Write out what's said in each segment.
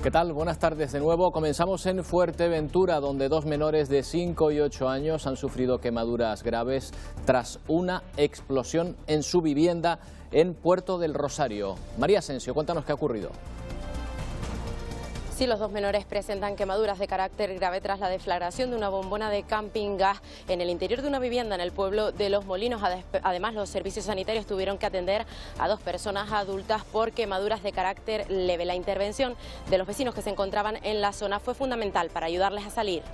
¿Qué tal? Buenas tardes de nuevo. Comenzamos en Fuerteventura, donde dos menores de 5 y 8 años han sufrido quemaduras graves tras una explosión en su vivienda en Puerto del Rosario. María Asensio, cuéntanos qué ha ocurrido. Sí, los dos menores presentan quemaduras de carácter grave tras la deflagración de una bombona de camping gas en el interior de una vivienda en el pueblo de Los Molinos. Además, los servicios sanitarios tuvieron que atender a dos personas adultas por quemaduras de carácter leve. La intervención de los vecinos que se encontraban en la zona fue fundamental para ayudarles a salir.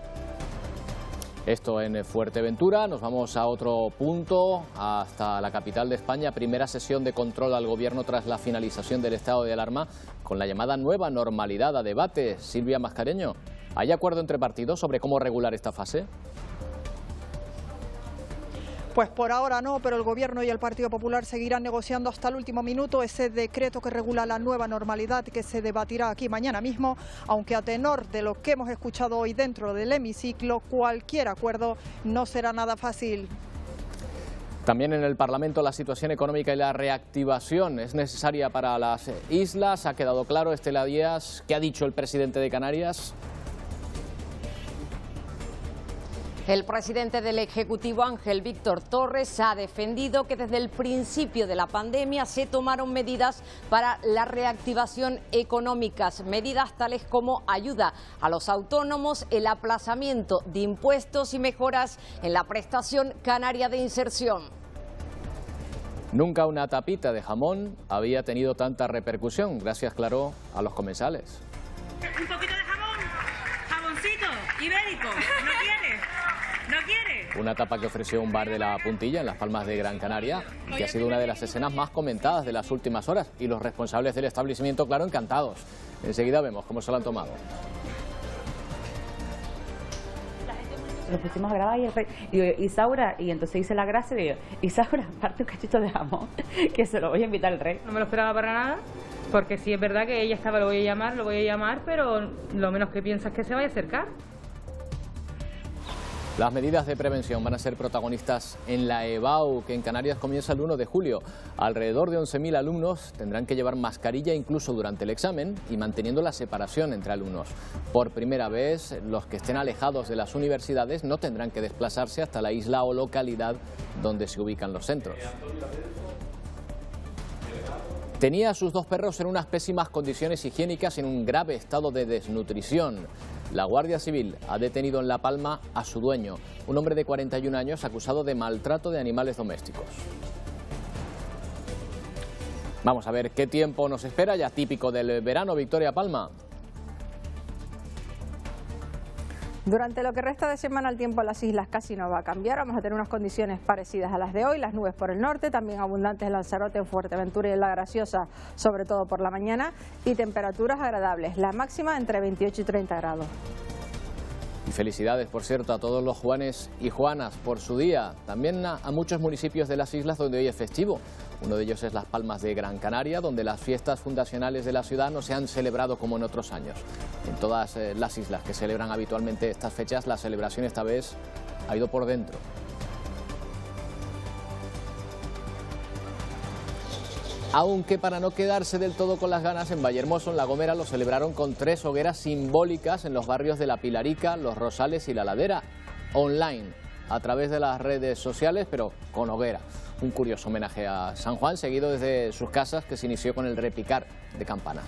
Esto en Fuerteventura. Nos vamos a otro punto, hasta la capital de España. Primera sesión de control al gobierno tras la finalización del estado de alarma con la llamada nueva normalidad a debate. Silvia Mascareño, ¿hay acuerdo entre partidos sobre cómo regular esta fase? Pues por ahora no, pero el Gobierno y el Partido Popular seguirán negociando hasta el último minuto ese decreto que regula la nueva normalidad que se debatirá aquí mañana mismo, aunque a tenor de lo que hemos escuchado hoy dentro del hemiciclo, cualquier acuerdo no será nada fácil. También en el Parlamento la situación económica y la reactivación es necesaria para las islas. Ha quedado claro, Estela Díaz, ¿qué ha dicho el presidente de Canarias? El presidente del Ejecutivo, Ángel Víctor Torres, ha defendido que desde el principio de la pandemia se tomaron medidas para la reactivación económica, medidas tales como ayuda a los autónomos, el aplazamiento de impuestos y mejoras en la prestación canaria de inserción. Nunca una tapita de jamón había tenido tanta repercusión, gracias, claro, a los comensales. Un poquito de jamón, jamoncito ibérico, ¿no quieres? ¿No quiere? Una tapa que ofreció un bar de La Puntilla en Las Palmas de Gran Canaria y que ha sido una de las escenas más comentadas de las últimas horas, y los responsables del establecimiento, claro, encantados. Enseguida vemos cómo se lo han tomado. Lo pusimos a grabar y digo, Isaura, y entonces hice la gracia y digo, Isaura, parte un cachito de jamón, que se lo voy a invitar al rey. No me lo esperaba para nada, porque sí es verdad que ella estaba, lo voy a llamar, pero lo menos que piensa es que se vaya a acercar. Las medidas de prevención van a ser protagonistas en la EBAU, que en Canarias comienza el 1 de julio. Alrededor de 11.000 alumnos tendrán que llevar mascarilla incluso durante el examen y manteniendo la separación entre alumnos. Por primera vez, los que estén alejados de las universidades no tendrán que desplazarse hasta la isla o localidad donde se ubican los centros. Tenía a sus dos perros en unas pésimas condiciones higiénicas y en un grave estado de desnutrición. La Guardia Civil ha detenido en La Palma a su dueño, un hombre de 41 años acusado de maltrato de animales domésticos. Vamos a ver qué tiempo nos espera, ya típico del verano. Victoria Palma. Durante lo que resta de semana el tiempo en las islas casi no va a cambiar. Vamos a tener unas condiciones parecidas a las de hoy. Las nubes por el norte, también abundantes en Lanzarote, en Fuerteventura y en La Graciosa, sobre todo por la mañana, y temperaturas agradables. La máxima entre 28 y 30 grados. Y felicidades, por cierto, a todos los Juanes y Juanas por su día. También a muchos municipios de las islas donde hoy es festivo. Uno de ellos es Las Palmas de Gran Canaria, donde las fiestas fundacionales de la ciudad no se han celebrado como en otros años. En todas las islas que celebran habitualmente estas fechas, la celebración esta vez ha ido por dentro. Aunque para no quedarse del todo con las ganas, en Vallehermoso, en La Gomera, lo celebraron con 3 hogueras simbólicas en los barrios de La Pilarica, Los Rosales y La Ladera, online, a través de las redes sociales, pero con hoguera. Un curioso homenaje a San Juan, seguido desde sus casas, que se inició con el repicar de campanas.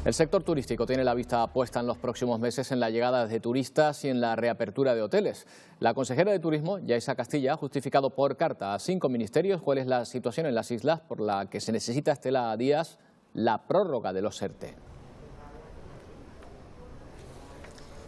El sector turístico tiene la vista puesta en los próximos meses en la llegada de turistas y en la reapertura de hoteles. La consejera de Turismo, Yaisa Castilla, ha justificado por carta a 5 ministerios cuál es la situación en las islas por la que se necesita, Estela Díaz, la prórroga de los ERTE.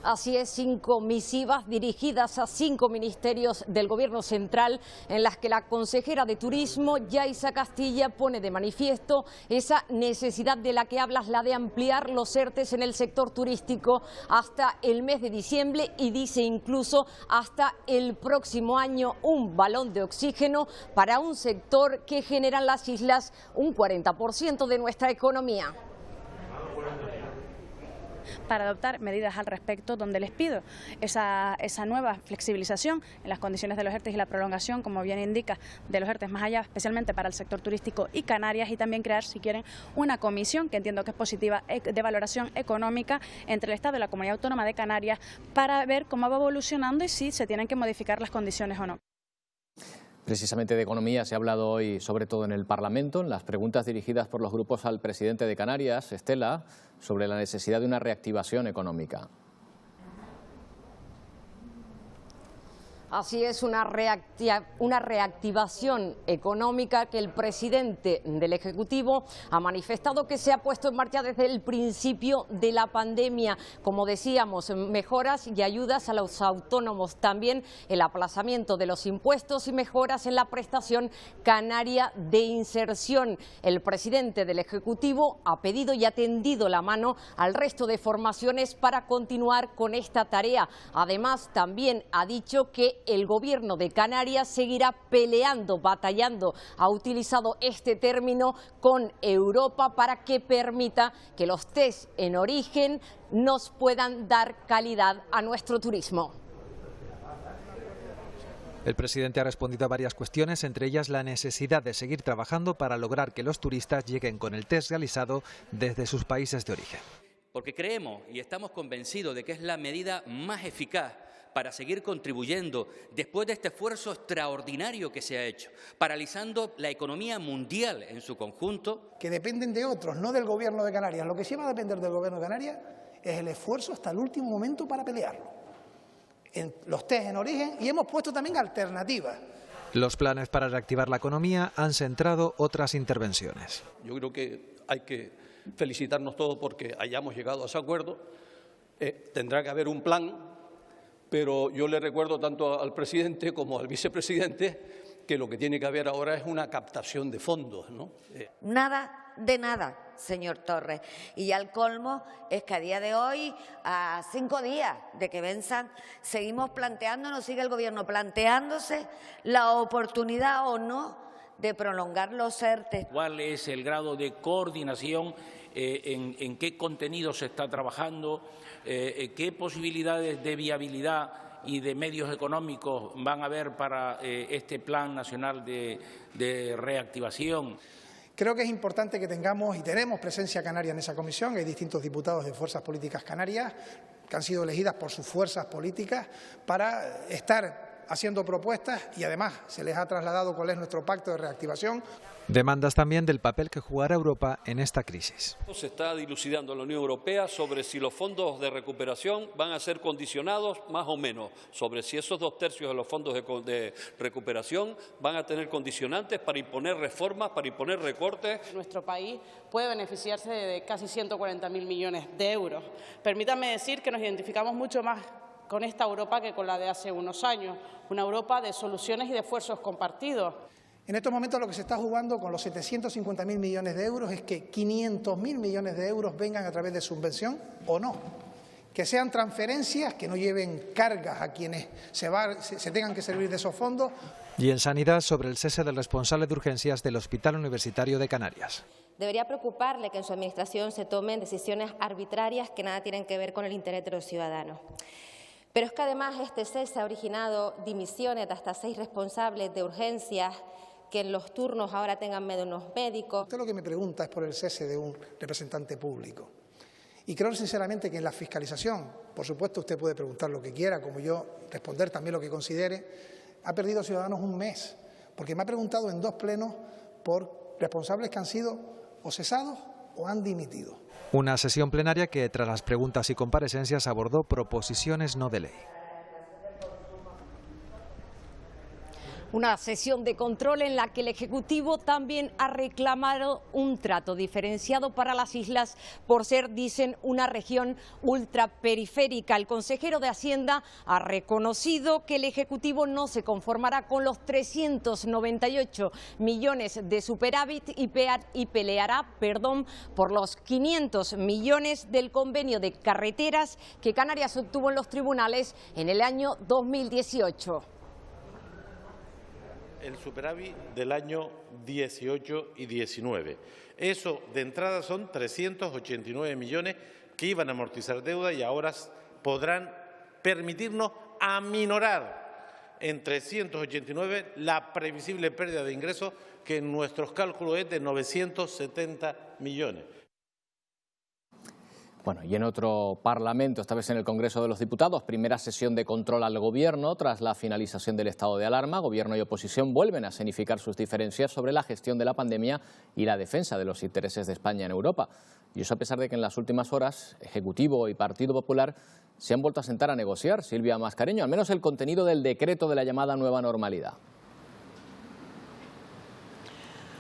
Así es, 5 misivas dirigidas a 5 ministerios del Gobierno central en las que la consejera de Turismo, Yaisa Castilla, pone de manifiesto esa necesidad de la que hablas, la de ampliar los ERTEs en el sector turístico hasta el mes de diciembre y dice incluso hasta el próximo año, un balón de oxígeno para un sector que genera en las islas un 40% de nuestra economía. para adoptar medidas al respecto, donde les pido esa nueva flexibilización en las condiciones de los ERTE y la prolongación, como bien indica, de los ERTE más allá, especialmente para el sector turístico y Canarias, y también crear, si quieren, una comisión que entiendo que es positiva de valoración económica entre el Estado y la Comunidad Autónoma de Canarias para ver cómo va evolucionando y si se tienen que modificar las condiciones o no. Precisamente de economía se ha hablado hoy, sobre todo en el Parlamento, en las preguntas dirigidas por los grupos al presidente de Canarias, Estela, sobre la necesidad de una reactivación económica. Así es, una reactivación económica que el presidente del Ejecutivo ha manifestado que se ha puesto en marcha desde el principio de la pandemia. Como decíamos, mejoras y ayudas a los autónomos, también el aplazamiento de los impuestos y mejoras en la prestación canaria de inserción. El presidente del Ejecutivo ha pedido y ha tendido la mano al resto de formaciones para continuar con esta tarea. Además, también ha dicho que el Gobierno de Canarias seguirá peleando, batallando, ha utilizado este término, con Europa para que permita que los test en origen nos puedan dar calidad a nuestro turismo. El presidente ha respondido a varias cuestiones, entre ellas la necesidad de seguir trabajando para lograr que los turistas lleguen con el test realizado desde sus países de origen. Porque creemos y estamos convencidos de que es la medida más eficaz para seguir contribuyendo después de este esfuerzo extraordinario que se ha hecho, paralizando la economía mundial en su conjunto. Que dependen de otros, no del Gobierno de Canarias. Lo que sí va a depender del Gobierno de Canarias es el esfuerzo hasta el último momento para pelearlo. En los test en origen, y hemos puesto también alternativas. Los planes para reactivar la economía han centrado otras intervenciones. Yo creo que hay que felicitarnos todos porque hayamos llegado a ese acuerdo. Tendrá que haber un plan. Pero yo le recuerdo tanto al presidente como al vicepresidente que lo que tiene que haber ahora es una captación de fondos, ¿no? Nada de nada, señor Torres. Y al colmo es que a día de hoy, a 5 días de que venzan, seguimos planteándonos, sigue el Gobierno planteándose la oportunidad o no de prolongar los ERTE. ¿Cuál es el grado de coordinación? En qué contenido se está trabajando, qué posibilidades de viabilidad y de medios económicos van a haber para este Plan Nacional de Reactivación. Creo que es importante que tengamos y tenemos presencia canaria en esa comisión. Hay distintos diputados de fuerzas políticas canarias que han sido elegidas por sus fuerzas políticas para estar haciendo propuestas y además se les ha trasladado cuál es nuestro pacto de reactivación. Demandas también del papel que jugará Europa en esta crisis. Se está dilucidando en la Unión Europea sobre si los fondos de recuperación van a ser condicionados más o menos, sobre si esos 2/3 de los fondos de recuperación van a tener condicionantes para imponer reformas, para imponer recortes. Nuestro país puede beneficiarse de casi 140.000 millones de euros. Permítanme decir que nos identificamos mucho más con esta Europa que con la de hace unos años, una Europa de soluciones y de esfuerzos compartidos. En estos momentos lo que se está jugando con los 750.000 millones de euros es que 500.000 millones de euros vengan a través de subvención o no. Que sean transferencias que no lleven cargas a quienes se tengan que servir de esos fondos. Y en sanidad, sobre el cese del responsable de urgencias del Hospital Universitario de Canarias. Debería preocuparle que en su administración se tomen decisiones arbitrarias que nada tienen que ver con el interés de los ciudadanos. Pero es que además este cese ha originado dimisiones de hasta 6 responsables de urgencias, que en los turnos ahora tengan menos médicos. Usted lo que me pregunta es por el cese de un representante público. Y creo sinceramente que en la fiscalización, por supuesto usted puede preguntar lo que quiera, como yo responder también lo que considere, ha perdido Ciudadanos un mes, porque me ha preguntado en 2 plenos por responsables que han sido o cesados o han dimitido. Una sesión plenaria que, tras las preguntas y comparecencias, abordó proposiciones no de ley. Una sesión de control en la que el Ejecutivo también ha reclamado un trato diferenciado para las islas por ser, dicen, una región ultraperiférica. El consejero de Hacienda ha reconocido que el Ejecutivo no se conformará con los 398 millones de superávit y peleará por los 500 millones del convenio de carreteras que Canarias obtuvo en los tribunales en el año 2018. El superávit del año 18 y 19. Eso de entrada son 389 millones que iban a amortizar deuda y ahora podrán permitirnos aminorar en 389 la previsible pérdida de ingresos, que en nuestros cálculos es de 970 millones. Bueno, y en otro Parlamento, esta vez en el Congreso de los Diputados, primera sesión de control al Gobierno tras la finalización del estado de alarma. Gobierno y oposición vuelven a escenificar sus diferencias sobre la gestión de la pandemia y la defensa de los intereses de España en Europa. Y eso a pesar de que en las últimas horas Ejecutivo y Partido Popular se han vuelto a sentar a negociar, Silvia Mascareño, al menos el contenido del decreto de la llamada nueva normalidad.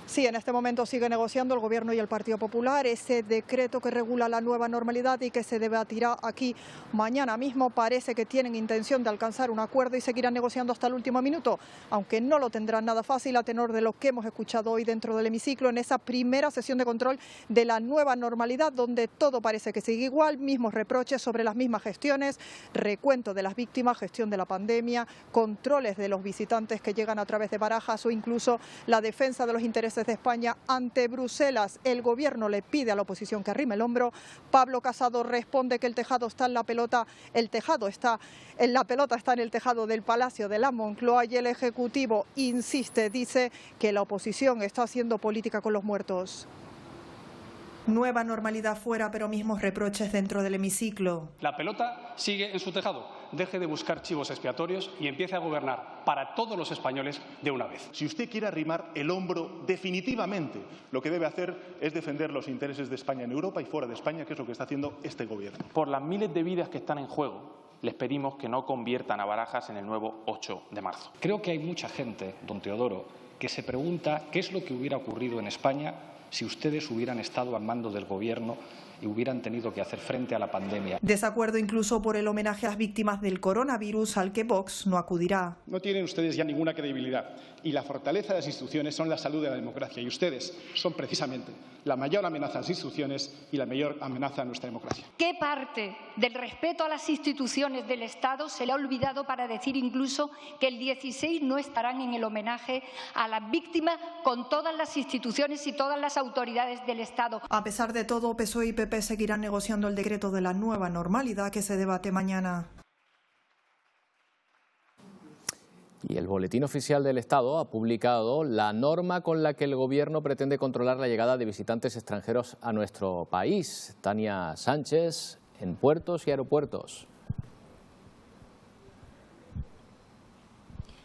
Sí, en este momento sigue negociando el Gobierno y el Partido Popular ese decreto que regula la nueva normalidad y que se debatirá aquí mañana mismo. Parece que tienen intención de alcanzar un acuerdo y seguirán negociando hasta el último minuto, aunque no lo tendrán nada fácil a tenor de lo que hemos escuchado hoy dentro del hemiciclo en esa primera sesión de control de la nueva normalidad, donde todo parece que sigue igual, mismos reproches sobre las mismas gestiones, recuento de las víctimas, gestión de la pandemia, controles de los visitantes que llegan a través de Barajas o incluso la defensa de los intereses de España ante Bruselas. El Gobierno le pide a la oposición que arrime el hombro. Pablo Casado responde que el tejado está en la pelota, la pelota está en el tejado del Palacio de la Moncloa, y el Ejecutivo insiste, dice que la oposición está haciendo política con los muertos. Nueva normalidad fuera, pero mismos reproches dentro del hemiciclo. La pelota sigue en su tejado. Deje de buscar chivos expiatorios y empiece a gobernar para todos los españoles de una vez. Si usted quiere arrimar el hombro definitivamente, lo que debe hacer es defender los intereses de España en Europa y fuera de España, que es lo que está haciendo este Gobierno. Por las miles de vidas que están en juego, les pedimos que no conviertan a Barajas en el nuevo 8 de marzo. Creo que hay mucha gente, don Teodoro, que se pregunta qué es lo que hubiera ocurrido en España si ustedes hubieran estado al mando del Gobierno y hubieran tenido que hacer frente a la pandemia. Desacuerdo incluso por el homenaje a las víctimas del coronavirus, al que Vox no acudirá. No tienen ustedes ya ninguna credibilidad y la fortaleza de las instituciones son la salud de la democracia, y ustedes son precisamente la mayor amenaza a las instituciones y la mayor amenaza a nuestra democracia. ¿Qué parte del respeto a las instituciones del Estado se le ha olvidado para decir incluso que el 16 no estarán en el homenaje a las víctimas con todas las instituciones y todas las autoridades del Estado? A pesar de todo, PSOE y PP seguirán negociando el decreto de la nueva normalidad que se debate mañana. Y el Boletín Oficial del Estado ha publicado la norma con la que el Gobierno pretende controlar la llegada de visitantes extranjeros a nuestro país. Tania Sánchez, en puertos y aeropuertos.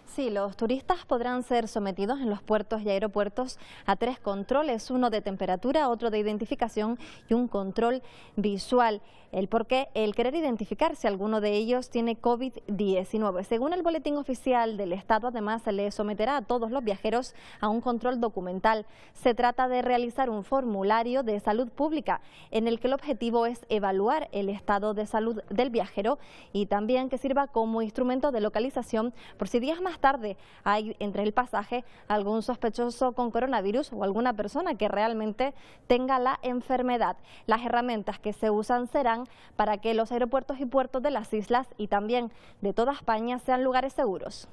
Sí, los turistas podrán ser sometidos en los puertos y aeropuertos a 3 controles, uno de temperatura, otro de identificación y un control visual. El porqué, el querer identificar si alguno de ellos tiene COVID-19. Según el Boletín Oficial del Estado, además se le someterá a todos los viajeros a un control documental. Se trata de realizar un formulario de salud pública en el que el objetivo es evaluar el estado de salud del viajero y también que sirva como instrumento de localización por si días más tarde hay entre el pasaje algún sospechoso con coronavirus o alguna persona que realmente tenga la enfermedad. Las herramientas que se usan serán para que los aeropuertos y puertos de las islas y también de toda España sean lugares seguros.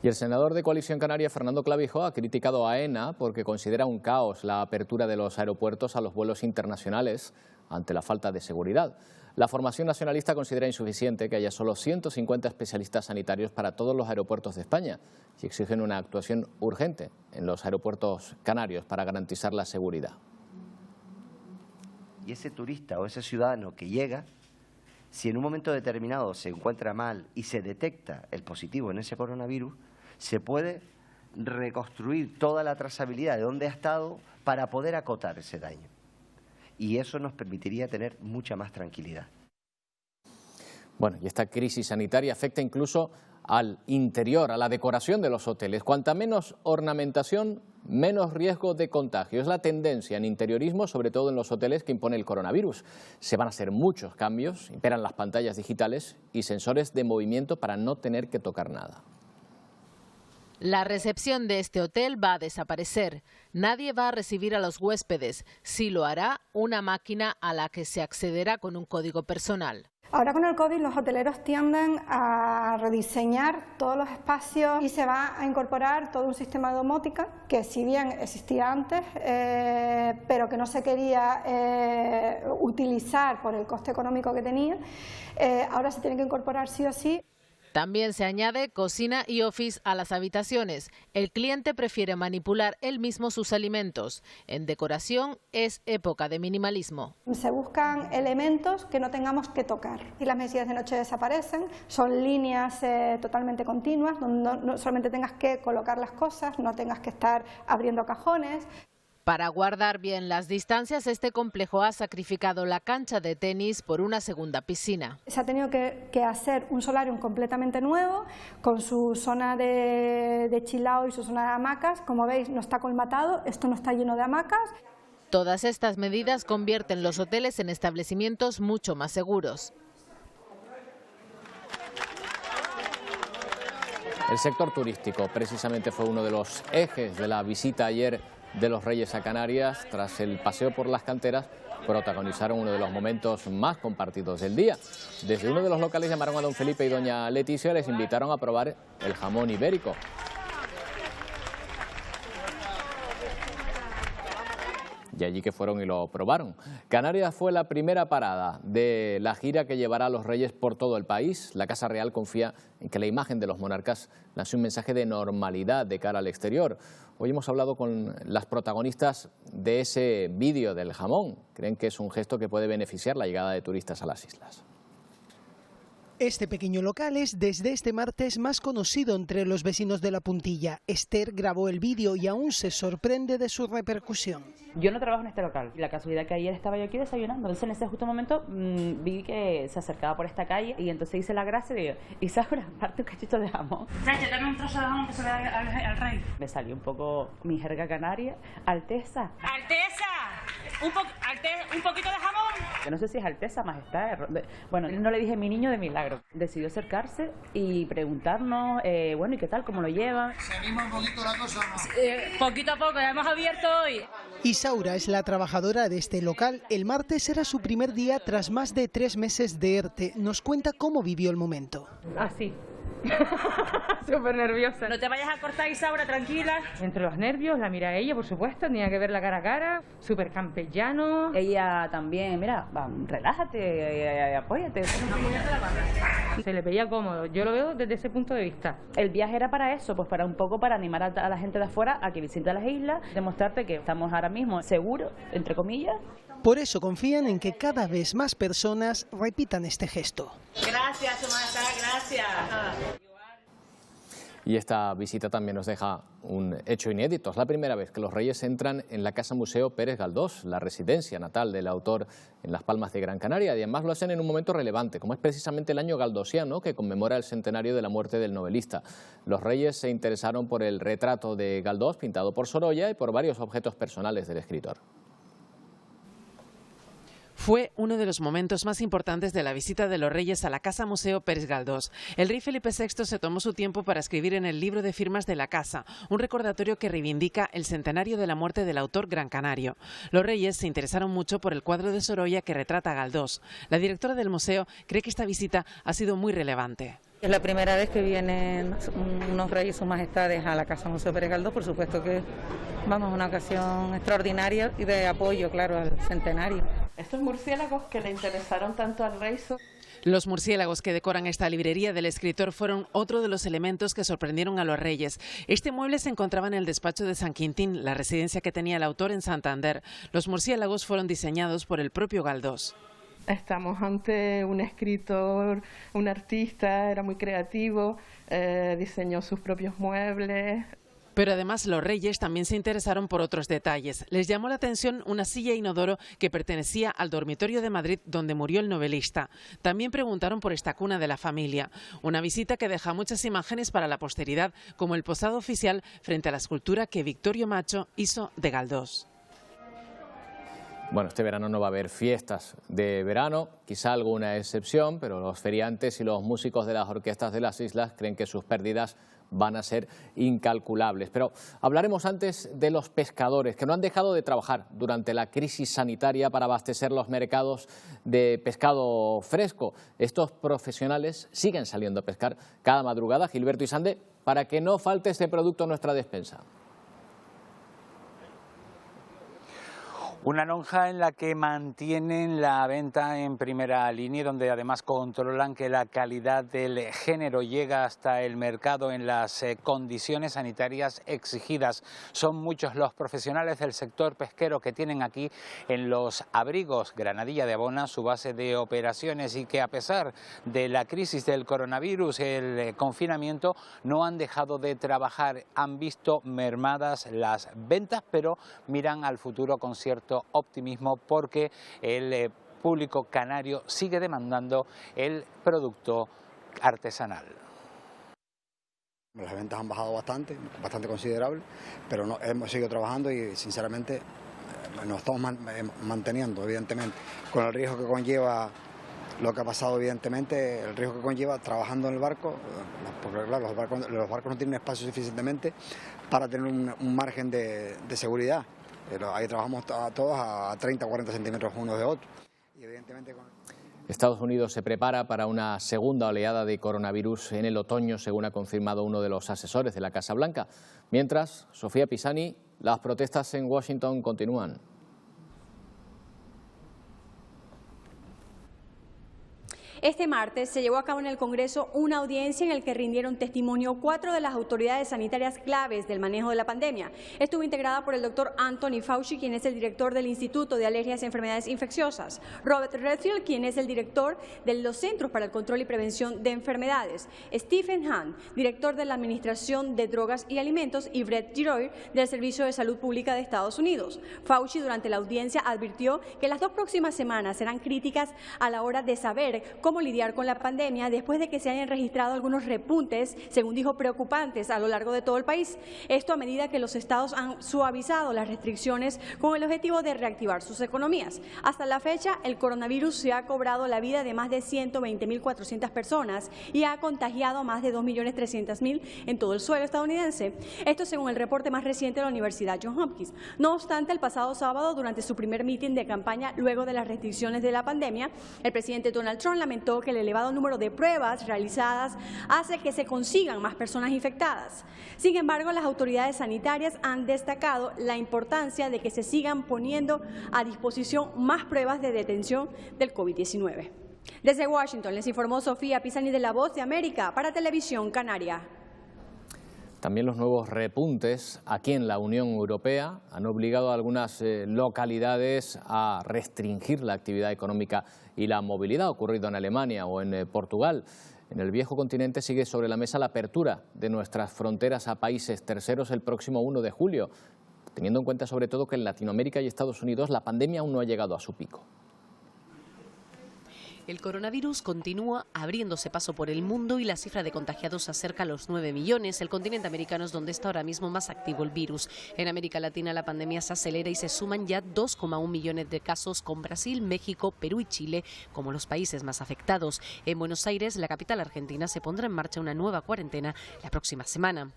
Y el senador de Coalición Canaria, Fernando Clavijo, ha criticado a AENA porque considera un caos la apertura de los aeropuertos a los vuelos internacionales ante la falta de seguridad. La formación nacionalista considera insuficiente que haya solo 150 especialistas sanitarios para todos los aeropuertos de España y exigen una actuación urgente en los aeropuertos canarios para garantizar la seguridad. Y ese turista o ese ciudadano que llega, si en un momento determinado se encuentra mal y se detecta el positivo en ese coronavirus, se puede reconstruir toda la trazabilidad de dónde ha estado para poder acotar ese daño. Y eso nos permitiría tener mucha más tranquilidad. Bueno, y esta crisis sanitaria afecta incluso al interior, a la decoración de los hoteles. Cuanta menos ornamentación, menos riesgo de contagio. Es la tendencia en interiorismo, sobre todo en los hoteles, que impone el coronavirus. Se van a hacer muchos cambios, imperan las pantallas digitales y sensores de movimiento para no tener que tocar nada. La recepción de este hotel va a desaparecer. Nadie va a recibir a los huéspedes. Sí lo hará una máquina a la que se accederá con un código personal. Ahora con el COVID los hoteleros tienden a rediseñar todos los espacios y se va a incorporar todo un sistema de domótica que si bien existía antes, pero que no se quería utilizar por el coste económico que tenía, ahora se tiene que incorporar sí o sí. También se añade cocina y office a las habitaciones. El cliente prefiere manipular él mismo sus alimentos. En decoración es época de minimalismo. Se buscan elementos que no tengamos que tocar. Y las mesitas de noche desaparecen, son líneas totalmente continuas, donde no solamente tengas que colocar las cosas, no tengas que estar abriendo cajones. Para guardar bien las distancias, este complejo ha sacrificado la cancha de tenis por una segunda piscina. Se ha tenido que hacer un solarium completamente nuevo, con su zona de chilao y su zona de hamacas. Como veis, no está colmatado, esto no está lleno de hamacas. Todas estas medidas convierten los hoteles en establecimientos mucho más seguros. El sector turístico precisamente fue uno de los ejes de la visita ayer de los Reyes a Canarias. Tras el paseo por las canteras, protagonizaron uno de los momentos más compartidos del día. Desde uno de los locales llamaron a don Felipe y doña Leticia, les invitaron a probar el jamón ibérico. Y allí que fueron y lo probaron. Canarias fue la primera parada de la gira que llevará a los Reyes por todo el país. La Casa Real confía en que la imagen de los monarcas lance un mensaje de normalidad de cara al exterior. Hoy hemos hablado con las protagonistas de ese vídeo del jamón. Creen que es un gesto que puede beneficiar la llegada de turistas a las islas. Este pequeño local es desde este martes más conocido entre los vecinos de La Puntilla. Esther grabó el vídeo y aún se sorprende de su repercusión. Yo no trabajo en este local. La casualidad que ayer estaba yo aquí desayunando. Entonces en ese justo momento vi que se acercaba por esta calle y entonces hice la gracia y digo, Isaura, parte un cachito de jamón. Chacha, dame un trozo de jamón que se le da al rey. Me salió un poco mi jerga canaria. Alteza. ¡Alteza! ¿Un poquito de jamón? Yo no sé si es Alteza, Majestad. Bueno, no le dije mi niño de milagro. Decidió acercarse y preguntarnos, bueno, ¿y qué tal? ¿Cómo lo llevan? ¿Se anima un poquito la cosa o no? Poquito a poco, ya hemos abierto hoy. Isaura es la trabajadora de este local. El martes era su primer día tras más de 3 meses de ERTE. Nos cuenta cómo vivió el momento. Así. Súper nerviosa. No te vayas a cortar, Isaura, tranquila. Entre los nervios la mira a ella, por supuesto, tenía que verla cara a cara, súper campellano. Ella también, mira, relájate, apóyate. Se le veía cómodo, yo lo veo desde ese punto de vista. El viaje era para eso, pues para un poco para animar a la gente de afuera a que visite las islas, demostrarte que estamos ahora mismo seguros, entre comillas. Por eso confían en que cada vez más personas repitan este gesto. Gracias, Su Majestad, gracias. Y esta visita también nos deja un hecho inédito. Es la primera vez que los Reyes entran en la Casa Museo Pérez Galdós, la residencia natal del autor en Las Palmas de Gran Canaria. Y además lo hacen en un momento relevante, como es precisamente el año galdosiano, que conmemora el centenario de la muerte del novelista. Los Reyes se interesaron por el retrato de Galdós, pintado por Sorolla, y por varios objetos personales del escritor. Fue uno de los momentos más importantes de la visita de los Reyes a la Casa Museo Pérez Galdós. El rey Felipe VI se tomó su tiempo para escribir en el libro de firmas de la casa, un recordatorio que reivindica el centenario de la muerte del autor gran canario. Los Reyes se interesaron mucho por el cuadro de Sorolla que retrata a Galdós. La directora del museo cree que esta visita ha sido muy relevante. Es la primera vez que vienen unos reyes y sus majestades a la Casa Museo Pérez Galdós, por supuesto que vamos, una ocasión extraordinaria y de apoyo, claro, al centenario. Estos murciélagos que le interesaron tanto al rey. Los murciélagos que decoran esta librería del escritor fueron otro de los elementos que sorprendieron a los Reyes. Este mueble se encontraba en el despacho de San Quintín, la residencia que tenía el autor en Santander. Los murciélagos fueron diseñados por el propio Galdós. Estamos ante un escritor, un artista, era muy creativo, diseñó sus propios muebles. Pero además los Reyes también se interesaron por otros detalles. Les llamó la atención una silla inodoro que pertenecía al dormitorio de Madrid donde murió el novelista. También preguntaron por esta cuna de la familia. Una visita que deja muchas imágenes para la posteridad, como el posado oficial frente a la escultura que Victorio Macho hizo de Galdós. Bueno, este verano no va a haber fiestas de verano, quizá alguna excepción, pero los feriantes y los músicos de las orquestas de las islas creen que sus pérdidas van a ser incalculables. Pero hablaremos antes de los pescadores, que no han dejado de trabajar durante la crisis sanitaria para abastecer los mercados de pescado fresco. Estos profesionales siguen saliendo a pescar cada madrugada, Gilberto Isande, para que no falte este producto en nuestra despensa. Una lonja en la que mantienen la venta en primera línea, donde además controlan que la calidad del género llega hasta el mercado en las condiciones sanitarias exigidas. Son muchos los profesionales del sector pesquero que tienen aquí en los abrigos Granadilla de Abona su base de operaciones y que, a pesar de la crisis del coronavirus, el confinamiento, no han dejado de trabajar. Han visto mermadas las ventas, pero miran al futuro con cierto optimismo porque el público canario sigue demandando el producto artesanal. Las ventas han bajado bastante considerable, pero no, hemos seguido trabajando y sinceramente nos estamos manteniendo, evidentemente, con el riesgo que conlleva lo que ha pasado, evidentemente, el riesgo que conlleva trabajando en el barco, porque claro, los barcos no tienen espacio suficientemente para tener un margen de seguridad. Pero ahí trabajamos todos a 30 o 40 centímetros unos de otros. Y evidentemente Estados Unidos se prepara para una segunda oleada de coronavirus en el otoño, según ha confirmado uno de los asesores de la Casa Blanca. Mientras, Sofía Pisani, las protestas en Washington continúan. Este martes se llevó a cabo en el Congreso una audiencia en la que rindieron testimonio 4 de las autoridades sanitarias claves del manejo de la pandemia. Estuvo integrada por el doctor Anthony Fauci, quien es el director del Instituto de Alergias y Enfermedades Infecciosas, Robert Redfield, quien es el director de los Centros para el Control y Prevención de Enfermedades, Stephen Hahn, director de la Administración de Drogas y Alimentos, y Brett Giroir, del Servicio de Salud Pública de Estados Unidos. Fauci, durante la audiencia, advirtió que las 2 próximas semanas serán críticas a la hora de saber cómo lidiar con la pandemia después de que se hayan registrado algunos repuntes, según dijo, preocupantes a lo largo de todo el país. Esto a medida que los estados han suavizado las restricciones con el objetivo de reactivar sus economías. Hasta la fecha, el coronavirus se ha cobrado la vida de más de 120.400 personas y ha contagiado a más de 2.300.000 en todo el suelo estadounidense. Esto según el reporte más reciente de la Universidad Johns Hopkins. No obstante, el pasado sábado, durante su primer mitin de campaña luego de las restricciones de la pandemia, el presidente Donald Trump lamentó que el elevado número de pruebas realizadas hace que se consigan más personas infectadas. Sin embargo, las autoridades sanitarias han destacado la importancia de que se sigan poniendo a disposición más pruebas de detención del COVID-19. Desde Washington les informó Sofía Pisani de La Voz de América para Televisión Canaria. También los nuevos repuntes aquí en la Unión Europea han obligado a algunas localidades a restringir la actividad económica y la movilidad. Ha ocurrido en Alemania o en Portugal. En el viejo continente sigue sobre la mesa la apertura de nuestras fronteras a países terceros el próximo 1 de julio, teniendo en cuenta sobre todo que en Latinoamérica y Estados Unidos la pandemia aún no ha llegado a su pico. El coronavirus continúa abriéndose paso por el mundo y la cifra de contagiados se acerca a los 9 millones. El continente americano es donde está ahora mismo más activo el virus. En América Latina la pandemia se acelera y se suman ya 2,1 millones de casos, con Brasil, México, Perú y Chile como los países más afectados. En Buenos Aires, la capital argentina, se pondrá en marcha una nueva cuarentena la próxima semana.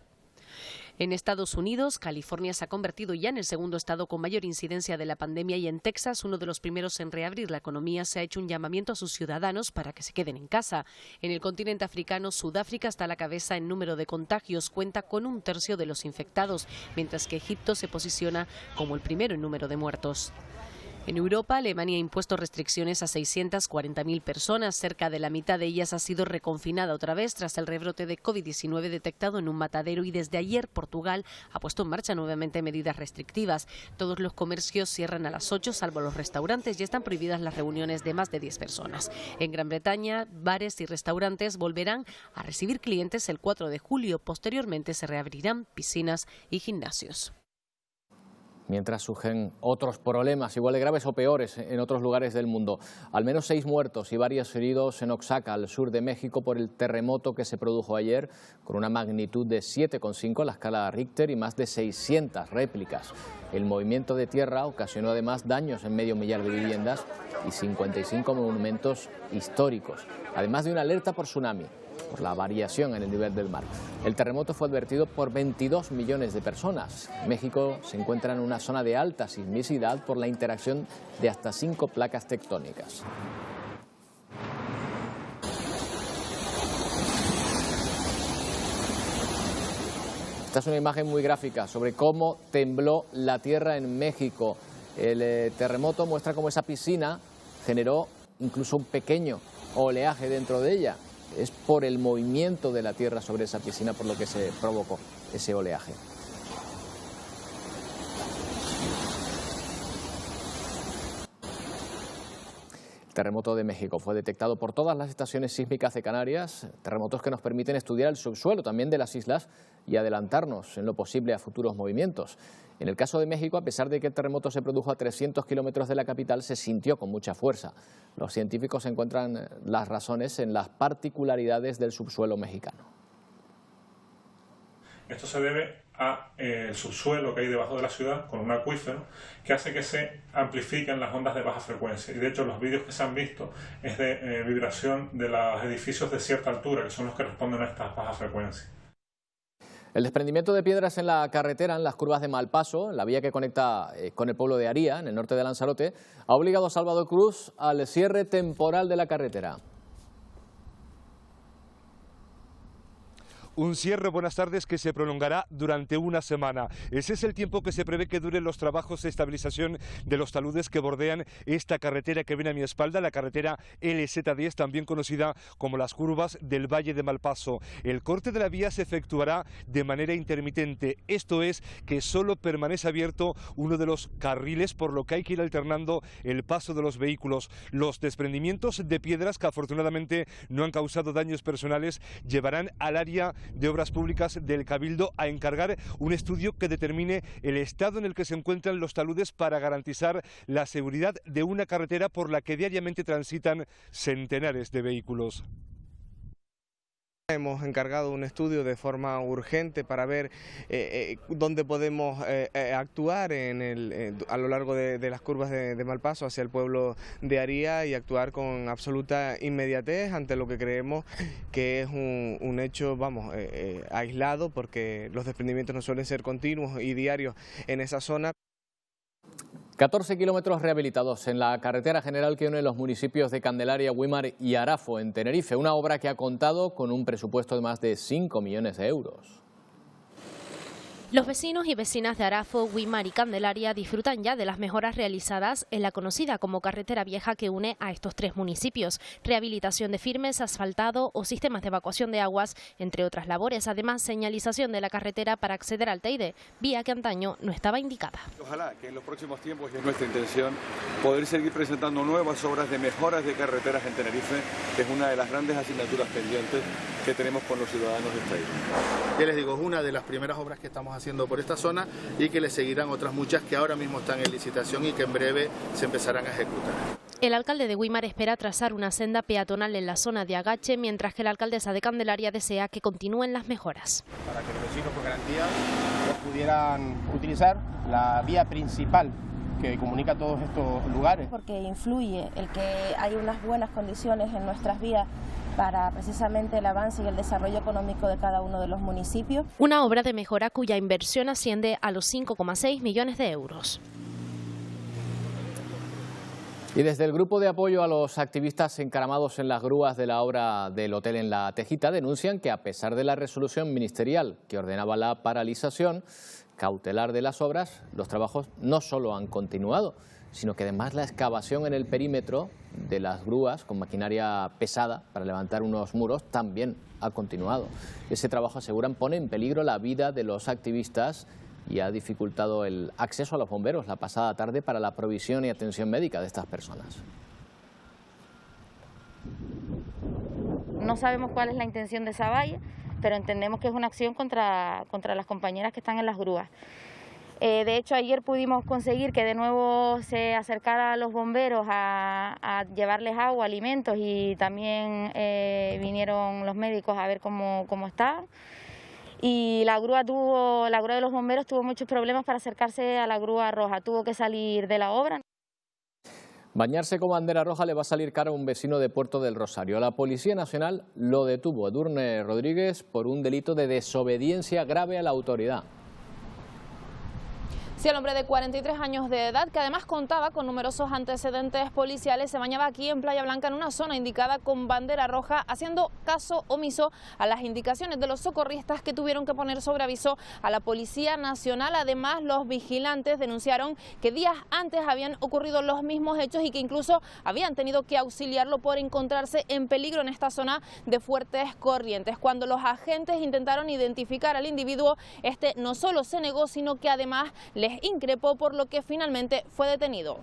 En Estados Unidos, California se ha convertido ya en el segundo estado con mayor incidencia de la pandemia y en Texas, uno de los primeros en reabrir la economía, se ha hecho un llamamiento a sus ciudadanos para que se queden en casa. En el continente africano, Sudáfrica está a la cabeza en número de contagios, cuenta con 1/3 de los infectados, mientras que Egipto se posiciona como el primero en número de muertos. En Europa, Alemania ha impuesto restricciones a 640.000 personas. Cerca de la mitad de ellas ha sido reconfinada otra vez tras el rebrote de COVID-19 detectado en un matadero, y desde ayer Portugal ha puesto en marcha nuevamente medidas restrictivas. Todos los comercios cierran a las 8, salvo los restaurantes, y están prohibidas las reuniones de más de 10 personas. En Gran Bretaña, bares y restaurantes volverán a recibir clientes el 4 de julio. Posteriormente se reabrirán piscinas y gimnasios. Mientras surgen otros problemas, igual de graves o peores, en otros lugares del mundo. Al menos 6 muertos y varios heridos en Oaxaca, al sur de México, por el terremoto que se produjo ayer, con una magnitud de 7,5 a la escala Richter y más de 600 réplicas. El movimiento de tierra ocasionó además daños en medio millar de viviendas y 55 monumentos históricos, además de una alerta por tsunami. por la variación en el nivel del mar. El terremoto fue advertido por 22 millones de personas. México se encuentra en una zona de alta sismicidad por la interacción de hasta 5 placas tectónicas. Esta es una imagen muy gráfica sobre cómo tembló la tierra en México. El terremoto muestra cómo esa piscina generó incluso un pequeño oleaje dentro de ella. Es por el movimiento de la tierra sobre esa piscina por lo que se provocó ese oleaje. El terremoto de México fue detectado por todas las estaciones sísmicas de Canarias, terremotos que nos permiten estudiar el subsuelo también de las islas y adelantarnos en lo posible a futuros movimientos. En el caso de México, a pesar de que el terremoto se produjo a 300 kilómetros de la capital, se sintió con mucha fuerza. Los científicos encuentran las razones en las particularidades del subsuelo mexicano. Esto se debe al subsuelo que hay debajo de la ciudad, con un acuífero, que hace que se amplifiquen las ondas de baja frecuencia. Y de hecho los vídeos que se han visto es de vibración de los edificios de cierta altura, que son los que responden a estas bajas frecuencias. El desprendimiento de piedras en la carretera, en las curvas de Malpaso, la vía que conecta con el pueblo de Aría, en el norte de Lanzarote, ha obligado a Salvador Cruz al cierre temporal de la carretera. Un cierre, buenas tardes, que se prolongará durante una semana. Ese es el tiempo que se prevé que duren los trabajos de estabilización de los taludes que bordean esta carretera que viene a mi espalda, la carretera LZ10, también conocida como las curvas del Valle de Malpaso. El corte de la vía se efectuará de manera intermitente, esto es, que solo permanece abierto uno de los carriles, por lo que hay que ir alternando el paso de los vehículos. Los desprendimientos de piedras, que afortunadamente no han causado daños personales, llevarán al área de Obras Públicas del Cabildo a encargar un estudio que determine el estado en el que se encuentran los taludes para garantizar la seguridad de una carretera por la que diariamente transitan centenares de vehículos. Hemos encargado un estudio de forma urgente para ver dónde podemos actuar a lo largo de las curvas de Malpaso hacia el pueblo de Aría y actuar con absoluta inmediatez ante lo que creemos que es un hecho, aislado, porque los desprendimientos no suelen ser continuos y diarios en esa zona. 14 kilómetros rehabilitados en la carretera general que une los municipios de Candelaria, Güímar y Arafo, en Tenerife. Una obra que ha contado con un presupuesto de más de 5 millones de euros. Los vecinos y vecinas de Arafo, Güímar y Candelaria disfrutan ya de las mejoras realizadas en la conocida como carretera vieja que une a estos tres municipios. Rehabilitación de firmes, asfaltado o sistemas de evacuación de aguas, entre otras labores. Además, señalización de la carretera para acceder al Teide, vía que antaño no estaba indicada. Ojalá que en los próximos tiempos, y es nuestra intención, poder seguir presentando nuevas obras de mejoras de carreteras en Tenerife, que es una de las grandes asignaturas pendientes que tenemos con los ciudadanos de esta isla. Ya les digo, es una de las primeras obras que estamos haciendo por esta zona y que le seguirán otras muchas que ahora mismo están en licitación y que en breve se empezarán a ejecutar. El alcalde de Güímar espera trazar una senda peatonal en la zona de Agache, mientras que la alcaldesa de Candelaria desea que continúen las mejoras. Para que los vecinos por garantía pudieran utilizar la vía principal que comunica todos estos lugares. Porque influye el que hay unas buenas condiciones en nuestras vías para precisamente el avance y el desarrollo económico de cada uno de los municipios. Una obra de mejora cuya inversión asciende a los 5,6 millones de euros. Y desde el grupo de apoyo a los activistas encaramados en las grúas de la obra del hotel en La Tejita denuncian que a pesar de la resolución ministerial que ordenaba la paralización cautelar de las obras, los trabajos no solo han continuado, sino que además la excavación en el perímetro de las grúas con maquinaria pesada para levantar unos muros también ha continuado. Ese trabajo, aseguran, pone en peligro la vida de los activistas y ha dificultado el acceso a los bomberos la pasada tarde para la provisión y atención médica de estas personas. No sabemos cuál es la intención de esa valla, pero entendemos que es una acción contra las compañeras que están en las grúas. De hecho, ayer pudimos conseguir que de nuevo se acercara a los bomberos a llevarles agua, alimentos, y también vinieron los médicos a ver cómo estaban. Y la grúa de los bomberos tuvo muchos problemas para acercarse a la grúa roja, tuvo que salir de la obra. Bañarse con bandera roja le va a salir caro a un vecino de Puerto del Rosario. La Policía Nacional lo detuvo, Edurne Rodríguez, por un delito de desobediencia grave a la autoridad. Sí, el hombre de 43 años de edad, que además contaba con numerosos antecedentes policiales, se bañaba aquí en Playa Blanca en una zona indicada con bandera roja, haciendo caso omiso a las indicaciones de los socorristas, que tuvieron que poner sobre aviso a la Policía Nacional. Además, los vigilantes denunciaron que días antes habían ocurrido los mismos hechos y que incluso habían tenido que auxiliarlo por encontrarse en peligro en esta zona de fuertes corrientes. Cuando los agentes intentaron identificar al individuo, este no solo se negó, sino que además les increpó, por lo que finalmente fue detenido.